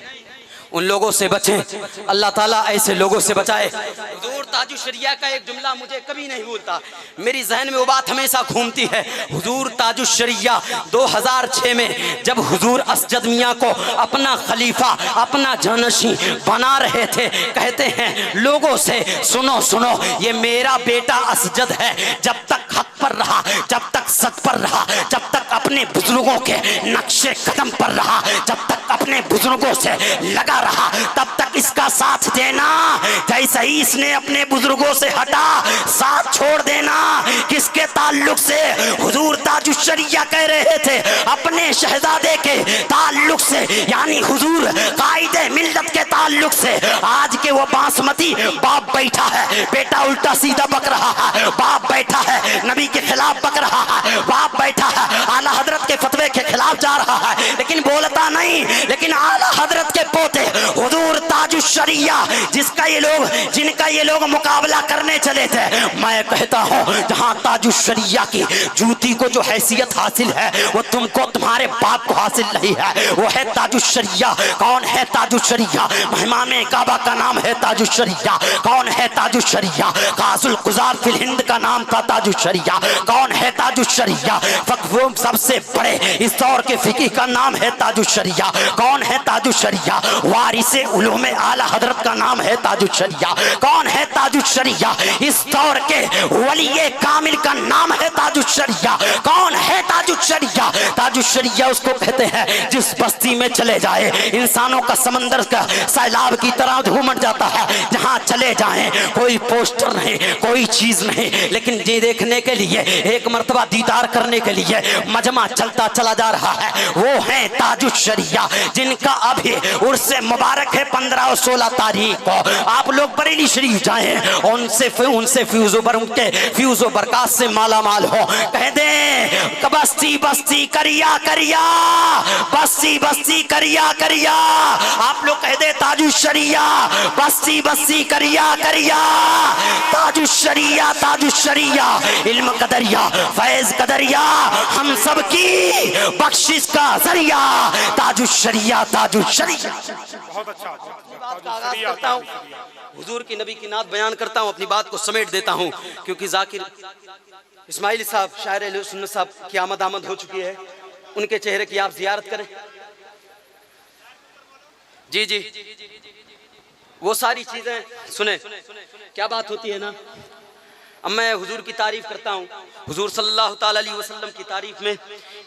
Speaker 3: उन लोगों से बचें, अल्लाह ताला ऐसे लोगों से बचाए। हुजूर ताजुश्शरिया का एक जुमला मुझे कभी नहीं भूलता, मेरी जहन में वो बात हमेशा घूमती है। हुजूर ताजुश्शरिया 2006 में जब हुजूर असजद मियाँ को अपना खलीफा, अपना जानशी बना रहे थे, कहते हैं लोगों से सुनो सुनो, ये मेरा बेटा असजद है, जब तक हक पर रहा, जब तक सच पर रहा, जब तक अपने बुजुर्गों के नक्शे कदम पर रहा, जब तक अपने बुजुर्गों से लगा रहा, तब तक इसका साथ देना। जैसे ही इसने अपने बुजुर्गों से हटा, साथ छोड़ देना। किसके ताल्लुक से? हुजूर ताजुश्शरिया कह रहे थे अपने शहजादे के ताल्लुक से, यानी हुजूर कायदे मिल्लत के ताल्लुक से। आज के वो बासमती बाप बैठा है, बेटा उल्टा सीधा बक रहा है, बाप बैठा है नबी के खिलाफ बक रहा है, बाप बैठा है आला हजरत के फतवे के खिलाफ जा रहा है, लेकिन बोलता नहीं। लेकिन आला हजरत के पोते हुजूर ताजुश्शरिया जिनका ये लोग मुकाबला करने चले थे, मैं कहता हूँ जहाँ ताजुश्शरिया की जूती को जो हैसियत हासिल है वो तुमको तुम्हारे बाप को हासिल नहीं है, वो है ताजुश्शरिया। कौन है ताजुश्शरिया? महमामे काबा का नाम है ताजुश्शरिया। कौन है ताजुश्शरिया? काजुल गुजार फिल हिंद का नाम था ताजुश्शरिया। कौन है ताजुश्शरिया? फकवो सबसे बड़े इस दौर के फिकी का नाम है ताजुश्शरिया। कौन है ताजुश्शरिया? वारिसे उलूमे आला हजरत का नाम है ताजुश्शरिया। कौन है ताजुश्शरिया? इस दौर के वलीए कामिल का नाम है ताजुश्शरिया। कौन है ताजुश्शरिया? ताजुश्शरिया उसको कहते हैं जिस बस्ती में चले जाए इंसानों का समंदर का सैलाब की तरह घूमट जाता है, जहाँ चले जाएं कोई पोस्टर नहीं, कोई चीज नहीं, लेकिन ये देखने के लिए, एक मर्तबा दीदार करने के लिए मजमा चलता चला जा रहा है, वो है ताजुश्शरिया, जिनका अभी उर्से मुबारक है 15 और 16 तारीख को। आप लोग बरेली शरीफ जाएं, उनसे फ्यूज़ो बरकत से माला माल हो। कह दे बस्ती बस्ती करिया करिया, बस्ती बस्ती करिया करिया। आप लोग कह दे ताजुश्शरिया, बस्ती बस्ती करिया करिया। ताजुश्शरिया ताजुश्शरिया, इल्म कदरिया, फैज कदरिया, हम सब की बख्शिश का जरिया। ताजुश्शरिया ताजुश्शरिया।
Speaker 2: बहुत अच्छा
Speaker 3: बात का आगाज करता हूँ। हुजूर की नबी की नात बयान करता हूँ, अपनी बात को समेट देता हूँ, क्योंकि जाकिर इस्माइल साहब शायर अहले सुन्नत साहब की आमद हो चुकी है, उनके चेहरे की आप जियारत करें। जी जी, वो सारी चीजें सुने, क्या बात होती है ना। अब मैं हुजूर की तारीफ करता हूँ। हुजूर सल्लल्लाहु ताला अलैहि वसल्लम की तारीफ में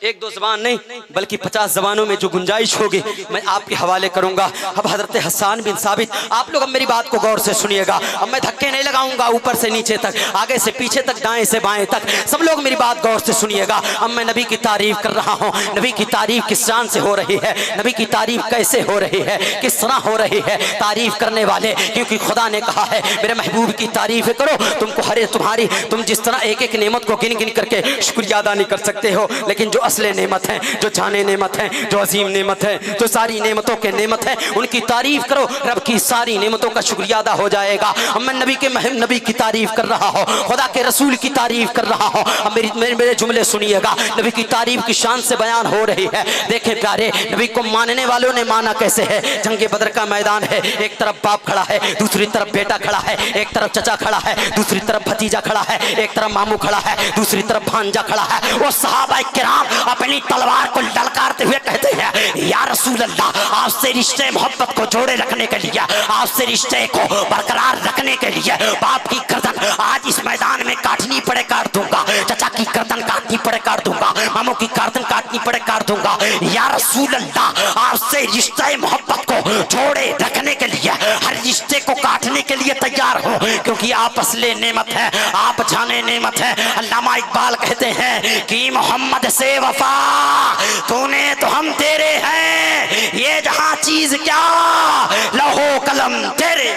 Speaker 3: एक दो ज़बान नहीं बल्कि 50 ज़बानों में जो गुंजाइश होगी मैं आपके हवाले करूंगा। अब हज़रत हसन बिन साबित, आप लोग अब मेरी बात को गौर से सुनिएगा। अब मैं धक्के नहीं लगाऊंगा ऊपर से नीचे तक, आगे से पीछे तक, दाएं से बाएं तक, सब लोग मेरी बात गौर से सुनिएगा। अब मैं नबी की तारीफ कर रहा हूँ। नबी की तारीफ किस शान से हो रही है, नबी की तारीफ कैसे हो रही है, किस तरह हो रही है। तारीफ करने वाले, क्योंकि खुदा ने कहा है मेरे महबूब की तारीफ करो, तुमको तुम जिस तरह एक एक नेमत को गिन गिन करके शुक्रिया अदा नहीं कर सकते हो, लेकिन जो असले नेमत हैं, जो जाने नेमत हैं, जो अजीम नेमत हैं, जो सारी नेमतों के नेमत हैं, उनकी तारीफ करो, रब की सारी नेमतों का शुक्रिया अदा हो जाएगा। अब मैं नबी की तारीफ कर रहा हूँ, खुदा के रसूल की तारीफ कर रहा हूँ। अब मेरे जुमले सुनिएगा, नबी की तारीफ की शान से बयान हो रही है। देखें प्यारे, नबी को मानने वालों ने माना कैसे है। जंगे बदर का मैदान है, एक तरफ बाप खड़ा है, दूसरी तरफ बेटा खड़ा है, एक तरफ चचा खड़ा है, दूसरी तरफ भतीजा खड़ा है, एक तरफ मामू खड़ा है, दूसरी तरफ भांजा खड़ा है। वो सहाबा किराम अपनी तलवार को ललकारते हुए कहते हैं या रसूल अल्लाह, आपसे रिश्ते मोहब्बत को जोड़े रखने के लिए, आपसे रिश्ते को बरकरार रखने के लिए बाप की गर्दन आज इस मैदान में काटनी पड़े काट दूंगा, चचा की गर्दन काटनी पड़े काट दूंगा, मामू की गर्दन काटनी पड़े काट दूंगा। या रसूल अल्लाह, आपसे रिश्ते मोहब्बत को जोड़े रखने के लिए हर रिश्ते को काटने के लिए तैयार हो, क्योंकि आप असले नेमत है, आप जाने नेमत है। अल्लामा इकबाल कहते हैं कि मोहम्मद से वफा तूने तो हम तेरे हैं, ये जहां चीज क्या लहो कलम तेरे।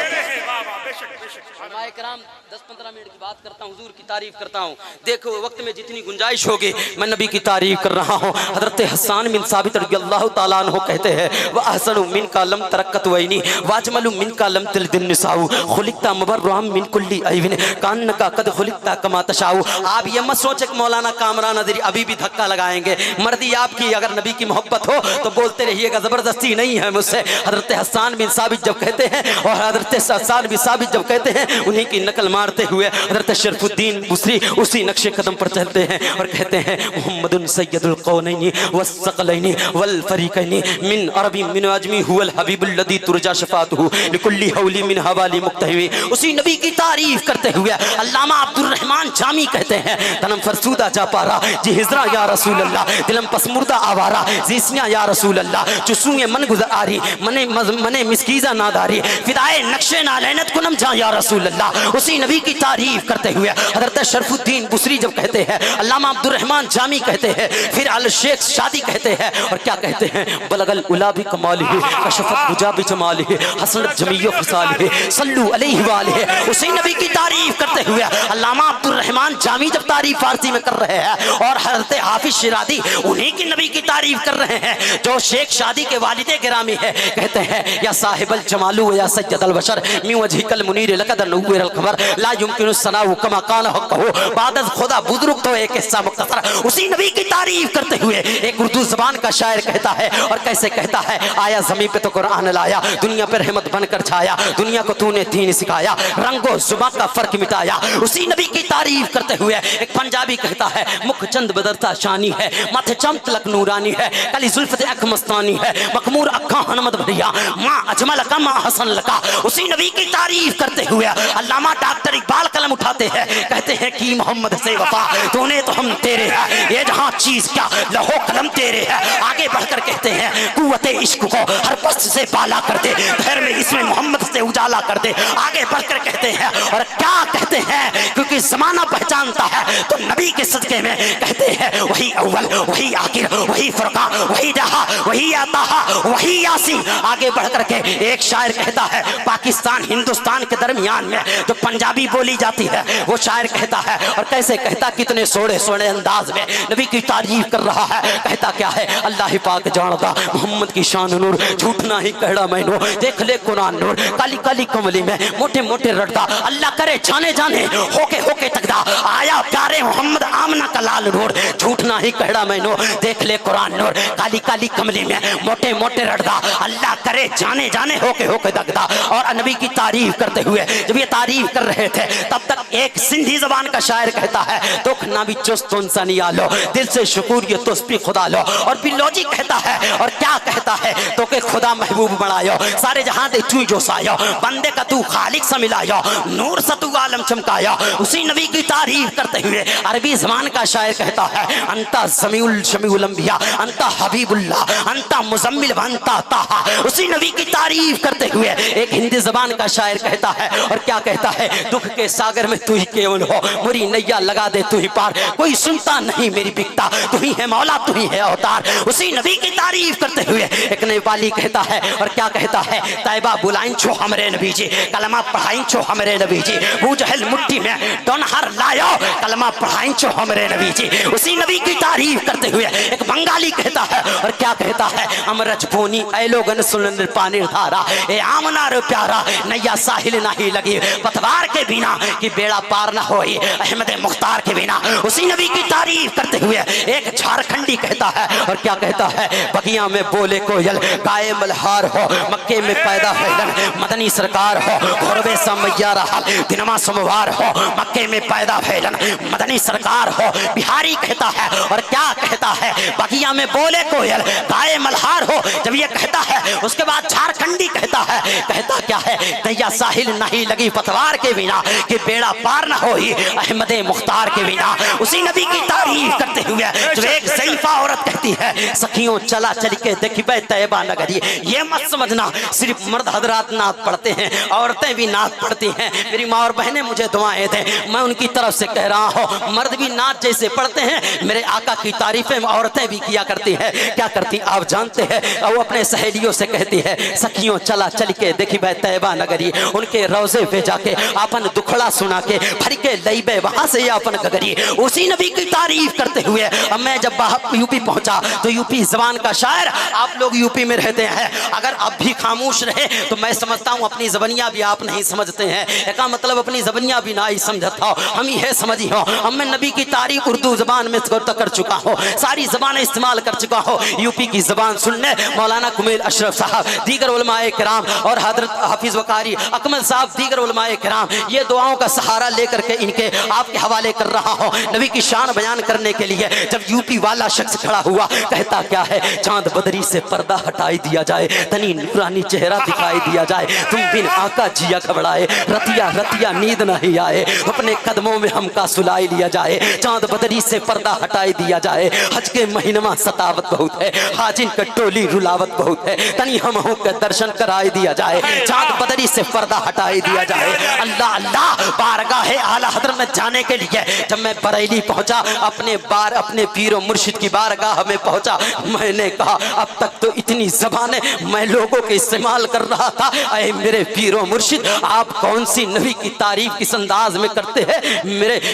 Speaker 3: कराम 10-15 मिनट की बात करता हूँ, हुजूर की तारीफ करता हूँ। देखो वक्त में जितनी गुंजाइश होगी मैं नबी की तारीफ कर रहा हूँ। हज़रत हसन बिन साबित रज़ियल्लाहु ताला अन्हु कहते हैं व अहसनु मिनका लम तरक्कत वैनी वाजमलु मिनका लम तिलदिन निसाउ खुलिकता मुबर्रम मिन कुल्ली ऐबिन कान्नका कद खुलिकता कमा तशाउ। आप ये मत सोचे कि मौलाना कामरान नदरी अभी भी धक्का लगाएंगे। मर्दी आपकी अगर नबी की मोहब्बत हो तो बोलते रहिएगा, जबरदस्ती नहीं है मुझसे। हज़रत हसन बिन साबित जब कहते हैं और हज़रत हसन बिन साबित जब कहते हैं, उन्हीं की नकल मारते हुए हज़रत शरफुद्दीन बुसरी उसी नक्शे कदम पर चलते हैं और कहते हैं मुहम्मदुन सय्यदुल कौनैनि वस्सक़लैनि वल फरीक़ैनि मिन अरबी मिन अजमी हुवल हबीबुल लज़ी तुरजा शफ़ाअतुहु लिकुल्ली हौली मिन हवाली मुक्तहिवी। उसी नबी की तारीफ करते हुए अल्लामा अब्दुल रहमान जामी कहते हैं तनम फरसूदा जा पारा जी हिजरा या रसूल अल्लाह, दिलम पसमुर्दा आवारा जीसिया या रसूल अल्लाह, चुसूए मन गुज़र आरी मने मिस्कीज़ा नादारी फिदाए नक्शे नालैनत कुनम जा या रसूल अल्लाह। उसी नबी की तारीफ करते हुए हज़रत शरफुद्दीन बुसरी जब कहते हैं, अल्लामा अब्दुल रहमान जामी कहते हैं, फिर अल शेख शादी कहते हैं और क्या कहते हैं, बलगल उला भी कमालिही कशफत बुजा भी जमालिही हसनत जमीयो खसालिही सल्लू अलैहि वालिही। उसी नबी की तारीफ करते हुए अल्लामा अब्दुल रहमान जामी जब तारीफ फारसी में कर रहे हैं और हज़रत हाफिज शिरादी उन्हीं की नबी की तारीफ कर रहे हैं जो शेख शादी के वालिदे गिरामी है। कहते हैं या साहिबल जमालू या सय्यदल बशर मिन वजहिकल मुनीर लक़द नव्वरल क़मर ला युमकिनु सनाउ कमा कान हक़्क़हु बादल खुदा बुजुर्ग तो एक हिस्सा मुख्तसर। उसी नबी की तारीफ करते हुए एक उर्दू ज़बान का शायर कहता है और कैसे कहता है, आया ज़मीन पे तो कुरान लाया, दुनिया पे रहमत बनकर छाया, दुनिया को तूने दीन सिखाया, रंगो जुबां का फर्क मिटाया। उसी नबी की तारीफ करते हुए एक पंजाबी कहता है मुख चंद बदरता शानी है, माथे चमक तलक नूरानी है, कली जुल्फ़त अख मस्तानी है, मखमूर अखा हनमत भरिया माँ अजमल का माँ हसन लका। उसी नबी की तारीफ करते हुए अल्लामा डॉक्टर इकबाल कलम उठाते हैं, कहते हैं कि मोहम्मद से वफा तूने तो हम तेरे हैं, ये जहां चीज क्या लहो कलम तेरे है। आगे बढ़कर कहते हैं कुव्वते इश्क को हर पस्त से बाला कर दे, घर में इसमें मोहम्मद से उजाला कर दे। आगे बढ़कर कहते हैं और क्या कहते हैं, क्योंकि जमाना पहचानता है तो नबी के सदके में कहते हैं वही अव्वल वही आखिर वही फरका वही दहा वही अताहा वही यासीन। आगे बढ़कर के एक शायर कहता है पाकिस्तान हिंदुस्तान के दरमियान में जो पंजाबी बोली जाती है वो शायर कहता है और कैसे कहता, कितने सोने सोने अंदाज में नबी की तारीफ कर रहा है। कहता क्या है, अल्लाह पाक जानता मोहम्मद की शान नूर झूठना ही कहड़ा मैनो देख ले कुरान नूर काली काली कमली में मोटे मोटे रटदा अल्लाह करे जाने जाने होके होके तकदा आया प्यारे मोहम्मद आमना का का लाल नूर, झूठ ना ही कहड़ा मैनो, देख ले कुरान नूर। काली काली कमली में मोटे मोटे रड़दा, अल्लाह करे जाने जाने होके दगदा। और नबी की तारीफ करते हुए जब ये तारीफ कर रहे थे तब तक एक सिंधी जबान का शायर कहता है, तो ना भी चुस्तुन सनी आलो, दिल से शुक्र ये तुस्पी खुदा लो। और बिलोजी कहता है, और क्या कहता है, तो के खुदा महबूब बनायो, सारे जहां दे तू जो सायो, बंदे का तू खालिक सा मिलायो, नूर सा तू आलम चमकाया। उसी नबी की तारीफ करते हुए अरबी जबान का शायर कहता है, अंता जमीउल शमीउल अंबिया, अंता हबीबुल्लाह, अंता मुजम्मिल व अंता ताहा। उसी नबी की तारीफ करते हुए एक हिंदी जबान का शायर कहता है, और क्या कहता है, दुख के सागर में तू ही केवल हो, मुरी नैया लगा दे तू ही पार, कोई सुनता नहीं मेरी बिकता, तू ही है मौला तू ही है अवतार। उसी नबी की तारीफ करते हुए एक नेपाली कहता है, और क्या कहता है, तैबा बुलाइन छो हमरे नबी जी, कलमा पढ़ाइन छो हमरे नबी जी, बूझहल मुट्ठी में डोनहर लायो, कलमा पढ़ाइन छो हमरे नबी जी। उसी नबी की तारीफ करते हुए एक बंगाली कहता है, और क्या कहता है, अमरज बोनी ऐ लोगन सुनन पानी धारा, ए आमना रे प्यारा नैया साहिल नहीं लगी, पतवार के बिना कि बेड़ा पार ना होई, अहमद मुख्तार के बिना। उसी नबी की तारीफ करते हुए एक झारखंडी कहता है, और क्या कहता है, बगिया में बोले कोयल गाय मल्हार हो, मक्के में पैदा फैलन मदनी सरकार हो, घोरवे समैया रहा दिनमा सोमवार हो, मक्के में पैदा फैलन मदनी सरकार हो। बिहारी कहता है, और क्या कहता है, बगिया में बोले कोयल गाय मल्हार हो। जब ये कहता है उसके बाद झारखंडी कहता है, कहता क्या है, नैया साहिल नहीं लगी पतवार के बिना कि बेड़ा पार न होई, अहमद मुख्तार के बिना। उसी नबी की तारीफ करते हुए जो एक ज़ईफा औरत कहती है, सखियों चला चल के देखिए तैयबा नगरी। ये मत समझना सिर्फ मर्द हजरात नात पढ़ते हैं, औरतें भी नात पढ़ती हैं। मेरी माँ और बहनें मुझे दुआएं दें, मैं उनकी तरफ से कह रहा हूँ, मर्द भी नात जैसे पढ़ते हैं, मेरे आका की तारीफें औरतें भी किया करती हैं। क्या करती आप जानते हैं, वो अपने सहेलियों से कहती है, सखियों चला चल के देखी भाई तैयबा नगरी, उनके रोजे पे जाके अपन दुखड़ा सुना के भर के लईबे वहां से अपन गगरी। उसी नबी की तारीफ करते हुए अब मैं जब यूपी पहुंचा तो यूपी जबान का शायर, आप लोग यूपी में रहते हैं, अगर अब भी खामोश रहे तो मैं समझता हूँ अपनी जबनिया भी आप नहीं समझते हैं, इसका मतलब अपनी जबनिया भी ना ही समझता हो, हम ये समझी हो। अब मैं नबी की तारीफ उर्दू जबान में कर चुका हूँ, सारी जबान इस्तेमाल कर चुका हूँ। यूपी की जबान सुनने मौलाना कुमेल अशरफ साहब, दीगर उलमाए किराम और हजरत हाफिज वकारी अकमल साहब, दीगर उलमाए किराम, ये दुआओं का सहारा लेकर के इनके आपके हवाले कर रहा हूँ नबी की शान बयान करने के लिए। जब यूपी वाला शख्स खड़ा हुआ, कहता क्या है, चांद बदरी से पर्दा हटाई दिया जाए, तनी नूरानी चेहरा दिखाई दिया जाए, तुम बिन आका जिया घबराए, रतिया रतिया नींद नहीं आए, अपने कदमों में हमका सुलाई लिया जाए, चांद बदरी से पर्दा हटाई दिया जाए। हज के महीनमा सतावत बहुत है, हाजिन का टोली रुलावत बहुत है, तनी हम के दर्शन कराई दिया जाए, चांद बदरी से पर्दा हटाई दिया जाए। अल्लाह अल्लाह बारगाह आला हज़रत में जाने के लिए जब मैं बरेली पहुंचा, अपने पीर और मुर्शिद की बारगाह में पहुंचा, मैंने कहा अब तक तो इतनी ज़बानें मैं लोगों के इस्तेमाल कर रहा था, अरे मेरे पीर और मुर्शिद आप कौन सी नबी की तारीफ किस अंदाज में करते हैं।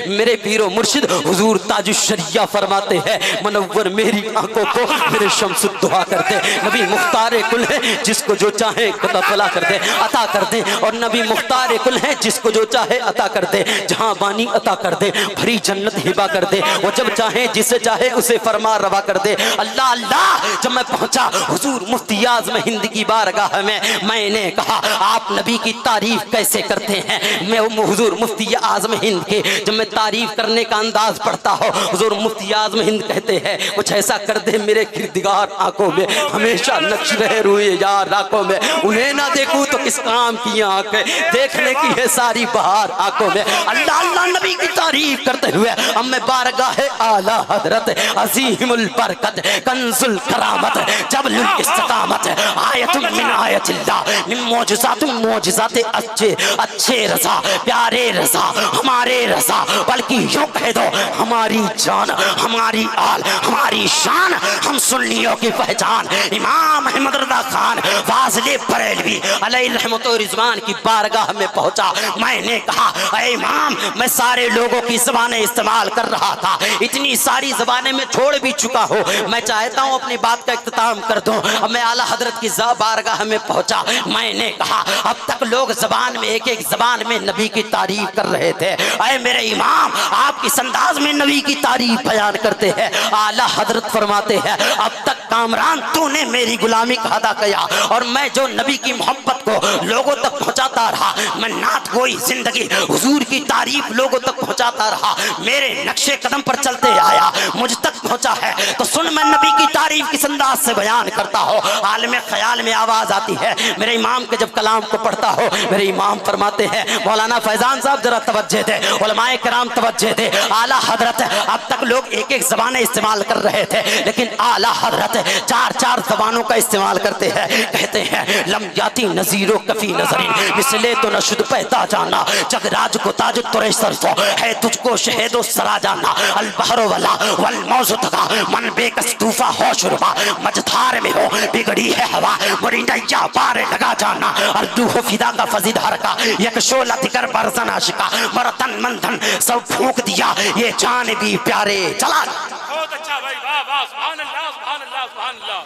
Speaker 3: मेरे पीर और मुर्शिद हुजूर ताजुश्शरिया फरमाते हैं, मुनव्वर मेरी आंखों को मेरे शम्सुद दुआ कर दे, नबी मुख्तार कुल है जिसको जो चाहे अता कर दे, अता कर दे, और नबी मुख्तार कुल है जिसको जो चाहे अता कर दे, जहां बानी अता कर दे, भरी जन्नत हिबा कर दे, वो जब चाहे जिसे चाहे उसे फरमा रवा कर दे। अल्लाह अल्लाह जब मैं पहुंचा हुजूर मुफ्ती आज़म हिंद की बारगाह में, मैंने कहा आप नबी की तारीफ कैसे करते हैं। मैं हुजूर मुफ्ती आज़म हिंद के जब मैं तारीफ करने का अंदाज पढ़ता हो, हुजूर मुफ्ती आज़म हिंद कहते हैं, कुछ ऐसा कर दे मेरे किरदगार आंखों में हमेशा नक्श रहे रुए यार आंखों में, उन्हें ना देखूं तो किस काम की आंखें देखने की है सारी बहार आंखों में। अल्लाह अल्लाह नबी की तारीफ करते हुए अब मैं बारगाह आला हजरत अजीमुल बरकत कंजुल करामत जबलुल इस्तिकामत आयतुम मिन आयतिल्लाह मिन मौजिज़ात अच्छे रज़ा प्यारे रज़ा हमारे रज़ा, बल्कि यूं कह दो हमारी जान हमारी आल हमारी शान, हम सुन्नियों की पहचान इमाम अहमद रज़ा खान फाज़िले बरेलवी अलैहि रहमत व रिज़वान की बारगाह में पहुंचा। मैंने कहा ऐ इमाम, मैं सारे लोगों की ज़बानें इस्तेमाल कर रहा था, इतनी सारी ज़बानें मैं छोड़ भी चुका हूँ, मैं चाहता हूँ अपनी बात का इख्तिताम कर दूँ। अब मैं आला हजरत की बारगाह में पहुंचा, मैंने कहा अब तक लोग ज़बान में एक एक ज़बान में नबी की तारीफ कर रहे थे, ऐ मेरे इमाम आप किस अंदाज में नबी की तारीफ बयान करते हैं। आला हजरत फरमाते हैं, अब तक कामरान तूने मेरी गुलामी का अदा किया और मैं जो नबी की मोहब्बत को लोगों तक पहुंचाता रहा, मैं नात गोई जिंदगी हुजूर की तारीफ लोगों तक पहुंचाता रहा, मेरे नक्शे कदम पर चलते आया, मुझ तक पहुंचा है। तो सुन, मैं नबी की तारीफ किस अंदाज से बयान करता हो। आलम ख्याल में आवाज आती है मेरे इमाम के, जब कलाम को पढ़ता हो मेरे इमाम फरमाते हैं, मौलाना फैजान साहब जरा तवज्जो दे, उलमाए किराम तवज्जो दे। आला हजरत, अब तक लोग एक एक जबानें इस्तेमाल कर रहे थे, लेकिन आला हजरत चार चार जबानों का इस्तेमाल करते हैं। कहते हैं लम याती नजीरो कफी नजरी मिसले तो नशुद पैदा जाना, जगराज को ताज तुरे सरसो है तुझको शहेदो सरा जाना, अल बहरो वाला वल मौजूद का मन बेकस तूफा हो शुरुआ, मझधार में हो बिगड़ी है हवा मुरी नैया पार लगा जाना, अर्दू हो फिदा का फजीदार का एक शोला दिकर बरसन आशिका मरतन मंथन सब फूंक दिया ये जान भी प्यारे। चला
Speaker 2: बहुत अच्छा भाई, वाह वाह, सुभान अल्लाह सुभान अल्लाह सुभान अल्लाह,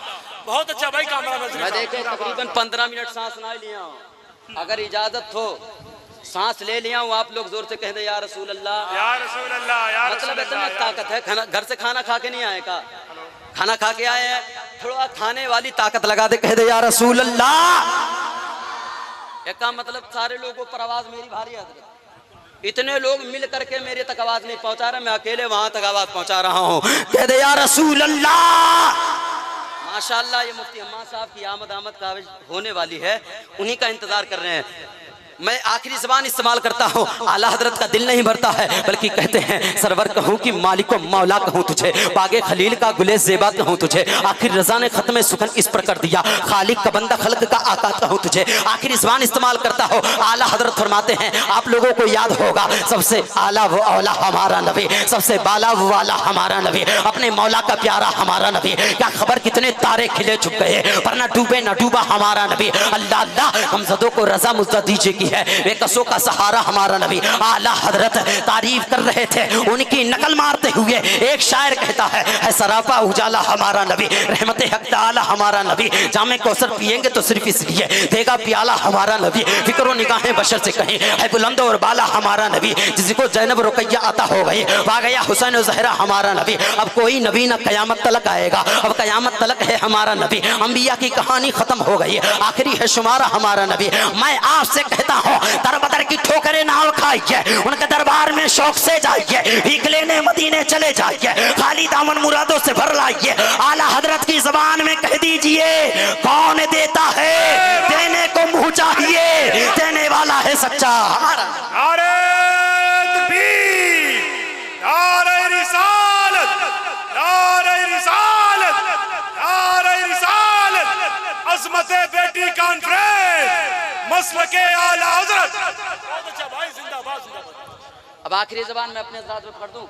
Speaker 2: बहुत अच्छा भाई कामरान नजरी
Speaker 1: मैं
Speaker 2: साहब।
Speaker 1: देखे तकरीबन 15 मिनट सांस ना लिया हूं, अगर इजाजत हो सांस ले लिया हूं, आप लोग जोर से कह दे या रसूल अल्लाह,
Speaker 2: या रसूल अल्लाह, या रसूल
Speaker 1: मतलब इतना
Speaker 2: अल्लाह।
Speaker 1: ताकत है। खाना घर से खाना खा के नहीं आए का, खाना खा के आए हैं, थोड़ा खाने वाली ताकत लगा दे, कह दे या रसूल अल्लाह। एक का मतलब सारे लोगों पर आवाज मेरी भारी है, इतने लोग मिल करके मेरे तक आवाज नहीं पहुंचा रहे, मैं अकेले वहां तक आवाज पहुंचा रहा हूं, कह दे या रसूल अल्लाह। माशाअल्लाह, ये मुफ्ती अम्मा साहब की आमद का होने वाली है, उन्हीं का इंतजार कर रहे हैं। मैं आखिरी ज़बान इस्तेमाल करता हूँ, आला हजरत का दिल नहीं भरता है, बल्कि कहते हैं सरवर कहूँ कि मालिको मौला कहूँ तुझे, बागे खलील का गुले ज़ेबा कहूँ तुझे, आखिर रज़ा ने ख़त्म सुखन इस पर कर दिया, खालिक का बंदा खल्क का आका कहूँ तुझे। आखिरी ज़बान इस्तेमाल करता हो। आला हजरत फरमाते हैं, आप लोगों को याद होगा, सबसे आला वो औला हमारा नबी, सबसे बाला वो वाला हमारा नबी, अपने मौला का प्यारा हमारा नबी। क्या खबर कितने तारे खिले छुप गए, पर न डूबे न डूबा हमारा नबी। अल्लाह अल्लाह, हम ज़दों को रज़ा मुज़्ज़ा दीजिए की है, वे कसों का सहारा हमारा नबी। आला हजरत तारीफ कर रहे थे, उनकी नकल मारते हुए एक शायर कहता है सराफा उजाला हमारा नबी, रहमत हक ताला हमारा नबी, जामे कौसर पिएंगे तो सिर्फ इसलिए देगा प्याला हमारा नबी, फिक्रो निगाहें बशर से कहीं है बुलंद और बाला हमारा नबी, जिसको जैनब रुकैया अता हो गई वह गया हुसैन और ज़हरा हमारा नबी। अब कोई नबी न कयामत तलक आएगा, अब कयामत तलक है हमारा नबी, अंबिया की कहानी खत्म हो गई, आखिरी है शुमारा हमारा नबी। मैं आपसे कहता हूँ, दर बदर की ठोकरें ना खाइए, उनके दरबार में शौक से जाइए, भीख लेने मदीने चले जाइए, खाली दामन मुरादों से भर लाइए। आला हजरत की जबान में कह दीजिए, कौन देता है देने को मुंह चाहिए, देने वाला है सच्चा।
Speaker 2: नारे तकबीर, नारे रिसालत, नारे रिसालत, नारे रिसालत, अज़मते बेटी कॉन्फ्रेंस, मसलके आला हजरत। बहुत अच्छा भाई, जिंदाबाद जिंदाबाद।
Speaker 1: अब आखिरी ज़बान में अपने साथ में पढ़ दूं,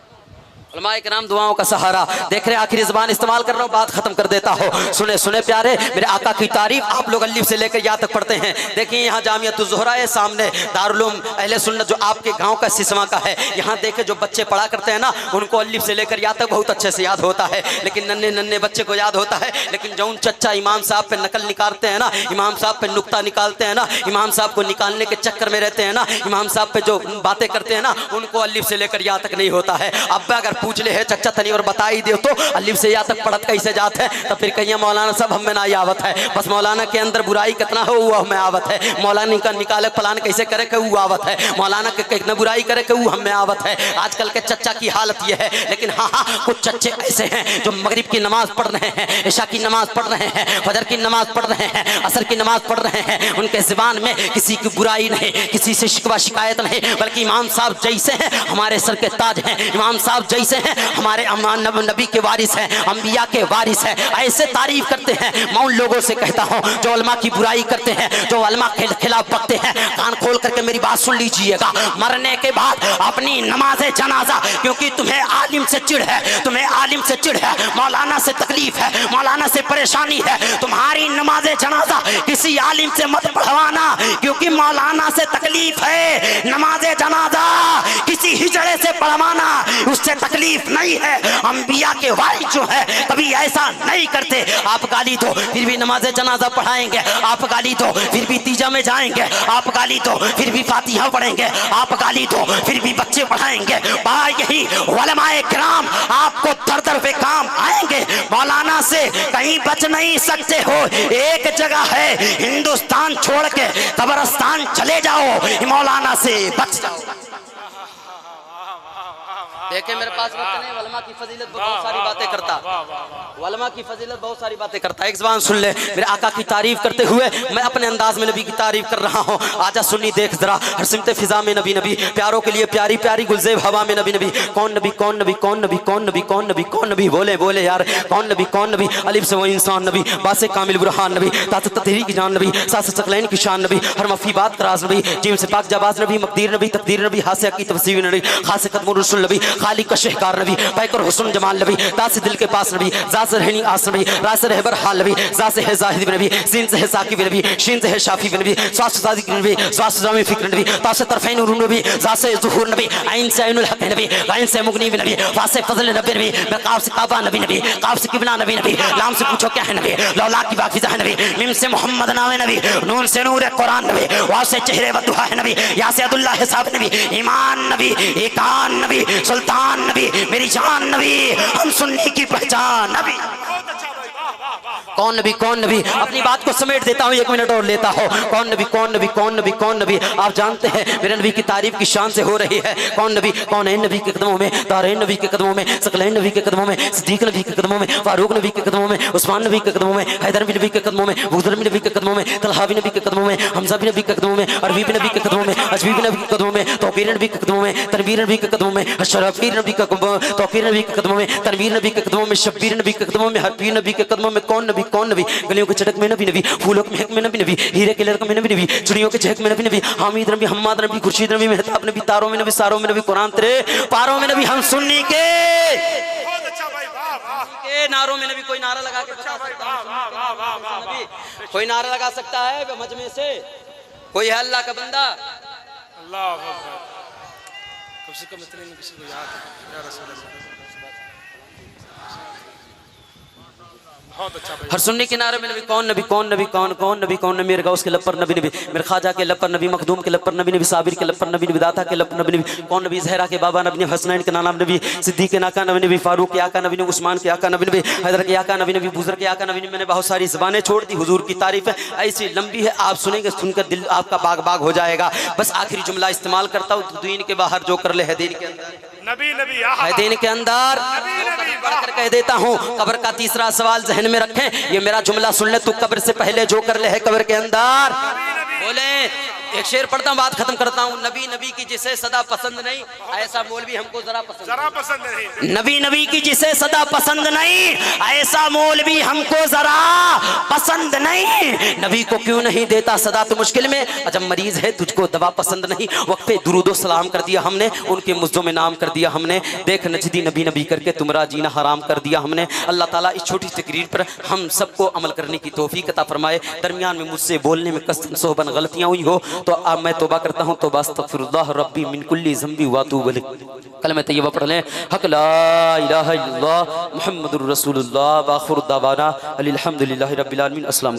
Speaker 1: उलमाए किराम दुआओं का सहारा, देख रहे आखिरी ज़बान इस्तेमाल कर रहा हूँ, बात खत्म कर देता हो। सुने सुने प्यारे, मेरे आका की तारीफ आप लोग अल्लिफ से लेकर यहाँ तक पढ़ते हैं। देखिए यहाँ जामियतुज़ ज़ोहरा है, सामने दारुल उलूम अहले सुन्नत जो आपके गांव का सिसवा का है, यहाँ देखे जो बच्चे पढ़ा करते हैं ना, उनको अल्लिफ से लेकर यहाँ तक बहुत अच्छे से याद होता है, लेकिन नन्हे नन्हे बच्चे को याद होता है। लेकिन जौन चच्चा इमाम साहब पे नकल निकालते हैं ना, इमाम साहब पे नुक्ता निकालते हैं ना, इमाम साहब को निकालने के चक्कर में रहते हैं ना, इमाम साहब पे जो बातें करते हैं ना, उनको अल्लिफ से लेकर यहाँ तक नहीं होता है। अब अगर पूछ ले है चच्चा तनी और बता ही दे तो अल्लिफ से यहाँ तक पढ़त कैसे जात है, तो फिर कहिए मौलाना साहब हमें ना आवत है, बस मौलाना के अंदर बुराई कितना हो वो हमें आवत है, मौलाना का निकाले प्लान कैसे करे के वो आवत है, मौलाना के कितना बुराई करे के वो हमें आवत है। आजकल के चच्चा की हालत ये है। लेकिन हाँ हाँ, कुछ चच्चे ऐसे हैं जो मगरिब की नमाज पढ़ रहे हैं, इशा की नमाज पढ़ रहे हैं, फजर की नमाज पढ़ रहे हैं, असर की नमाज पढ़ रहे हैं, उनके ज़बान में किसी की बुराई नहीं, किसी से शिकवा शिकायत नहीं, बल्कि इमाम साहब जैसे हैं हमारे सर के ताज हैं, इमाम साहब जैसे हैं हमारे नबी के वारिस हैं, अंबिया के वारिस हैं, ऐसे तारीफ करते हैं। मैं उन लोगों से कहता हूँ जो उलमा की बुराई करते हैं, जो उलमा के खिलाफ बकते हैं, कान खोल करके मेरी बात सुन लीजिएगा। मरने के बाद अपनी नमाज जनाजा, क्योंकि तुम्हें आलिम से चिढ़ है, तुम्हें आलिम से चिढ़ है, मौलाना से तकलीफ है, मौलाना से परेशानी है, तुम्हारी नमाज जनाजा किसी आलिम से मत पढ़वाना, क्योंकि मौलाना से तकलीफ है। नमाज जनाजा किसी हिजड़े से पढ़वाना, उससे तकलीफ
Speaker 3: तकलीफ नहीं है। अंबिया के वारिस जो है कभी ऐसा नहीं करते। आप गाली दो फिर भी नमाज जनाजा पढ़ाएंगे, आप गाली दो फिर भी तीजा में जाएंगे, आप गाली दो फिर भी फातिहा पढ़ेंगे, आप गाली दो फिर भी बच्चे पढ़ाएंगे। भाई यही उलमाए किराम आपको दर दर पे काम आएंगे। मौलाना से कहीं बच नहीं सकते हो। एक जगह है हिंदुस्तान छोड़ के कब्रिस्तान चले जाओ, मौलाना से बच जाओ। देखे मेरे पास वक्त नहीं, वलमा की फजीलत बहुत सारी बातें करता, वलमा की फजीलत बहुत सारी बातें करता। एक ज़बान सुन ले, मेरे आका की तारीफ करते हुए मैं अपने अंदाज में नबी की तारीफ कर रहा हूँ। आजा सुन्नी देख जरा, हर सिमत फिजा में नबी नबी, प्यारों के लिए प्यारी प्यारी गुलजेब हवा में नबी नबी। कौन नबी कौन नबी कौन नबी कौन नबी कौन नबी कौन नबी, बोले बोले यार कौन नबी कौन नबी। अलिफ से वो इंसान नबी, बासे कामिल बुरहान नबी, तासत तहरी की जान नबी, सास सकलैन की शान नबी, हर मफी बात कराज नबी, जीम से पाक जाबाज नबी, मकदीर नबी तकदीर नबी, हासिया की तफसीर नबी, खास कदम रसूल नबी, खाली का शहकार नबी, पैकर हुस्न जमाल नबी, दास दिल के पास नबी, जास रहनी आस नबी, रास रहबर हाल नबी, जास है जाहिद नबी, सीन से है साकिब नबी, शीन से है शाफी नबी, स्वास सादिक नबी, स्वास जामी फिक्र नबी, तास तरफैन नूर नबी, जास ज़ुहूर नबी, ऐन से ऐनुल हक नबी, गैन से मुगनी नबी, वास से फजल नबी नबी, मैं काफ से काबा नबी नबी, काफ से किबला नबी नबी, लाम से पूछो क्या है नबी, लौला की बाफिजा है नबी, मिम से मोहम्मद नाम नबी, नून से नूर कुरान नबी, वास से चेहरे बदुआ है नबी, या से अब्दुल्लाह हिसाब नबी, ईमान नबी, एकान नबी, सुल्तान नबी, मेरी जान नबी, हम सुन्नी की पहचान नबी। कौन नबी कौन नबी, अपनी बात को समेट देता हूँ, एक मिनट और लेता हूँ। कौन नबी कौन नबी कौन नबी कौन नबी, आप जानते हैं मेरे नबी की तारीफ की शान से हो रही है। कौन नबी, कौन है नबी के कदमों में, तारीन नबी के कदमों में, सकलैन नबी के कदमों में, सिद्दीक नबी के कदमों में, फारूक नबी के कदमों में, उस्मान नबी के कदमों में, हैदर नबी के कदमों में, बुज़र नबी के कदमों में, तलहा नबी के कदमों में, हमजा नबी के कदमों में, अरबी नबी के कदमों में, अजबी नबी के कदमों में, तौकीर नबी के कदमों में, तनवीर नबी के कदमों में, शरफीर नबी के तौकीर नबी के कदमों में, तनवीर नबी के कदमों में, शब्बीर नबी के कदमों में, हरफीर नबी के कदमों में। कौन नबी कौन नबी, गलियों के चटक में नबी नबी, फूलों के महक में नबी नबी, हीरे के लड़क में नबी नबी, चुड़ियों के चहक में नबी नबी, हामिद नबी हम्माद नबी, खुर्शीद नबी, मेहताब नबी, तारों में नबी, सारों में नबी, कुरान तेरे पारों में नबी, हम सुन्नी के नारों में नबी। कोई नारा लगा के बता सकता है? कोई नारा लगा सकता है मजमे से? कोई है अल्लाह का बंदा?
Speaker 2: अल्लाह कम से कम इतने में किसी को याद है या रसूल अल्लाह। बहुत अच्छा भाई।
Speaker 3: हर सुन्नी के नारे में नबी कौन नबी कौन नबी कौन कौन नबी कौन नबी, मेरे गौस के लपर नबी नबी, मेरे ख्वाजा के लपर नबी, मखदूम के लपर नबी नबी, साबिर के लपर नबी नबी, दाता के लपर नबी नबी। कौन नबी, जहरा के बाबा नबी, हसनैन के नाना नबी, सिद्दीक के नाका नबी नबी, फारूक के आका नबी, उस्मान के आका नबी नबी, हैदर के आका नबी नबी, बुज़र के आका नबी। मैंने बहुत सारी ज़बानें छोड़ दी, हुजूर की तारीफ है ऐसी लंबी है, आप सुनेंगे सुनकर दिल आपका बाग बाग हो जाएगा। बस आखिरी जुमला इस्तेमाल करता हूँ, दीन के बाहर जो कर ले है दीन के अंदर,
Speaker 2: नबी नबी
Speaker 3: है दीन के अंदर बढ़कर कह देता हूँ। कब्र का तीसरा सवाल जहन में रखें, ये मेरा जुमला सुन ले, तू कब्र से पहले जो कर ले है कब्र के अंदर। बोले एक शेर पढ़ता हूँ, बात खत्म करता हूँ। नबी नबी की जिसे सदा पसंद नहीं, ऐसा मौलवी हमको जरा पसंद नहीं। नबी नबी की जिसे सदा पसंद नहीं, ऐसा मौलवी हमको जरा पसंद नहीं। नबी को क्यों नहीं देता सदा तो मुश्किल में, जब मरीज है तुझको दवा पसंद नहीं। वक्फे दुरूदो सलाम कर दिया हमने, उनके मुज्जों में नाम कर दिया हमने। देख नजदी नबी नबी करके तुम्हारा जीना हराम कर दिया हमने। अल्लाह ताला इस छोटी तकरीर पर हम सबको अमल करने की तौफीक अता फरमाए। दरमियान में मुझसे बोलने में कसम सोहबन गलतियाँ हुई हो तो अब मैं तौबा करता हूँ। तौबा अस्तगफिरुल्लाह रब्बी मिन कुल्ली ज़ंबी व अतूबु इलैह। कलमा तय्यबा पढ़ लें। हक ला इलाहा इल्लल्लाह मुहम्मदुर रसूलुल्लाह व आखिरु दावाना अनिल हम्दुलिल्लाहि रब्बिल आलमीन। अस्सलाम।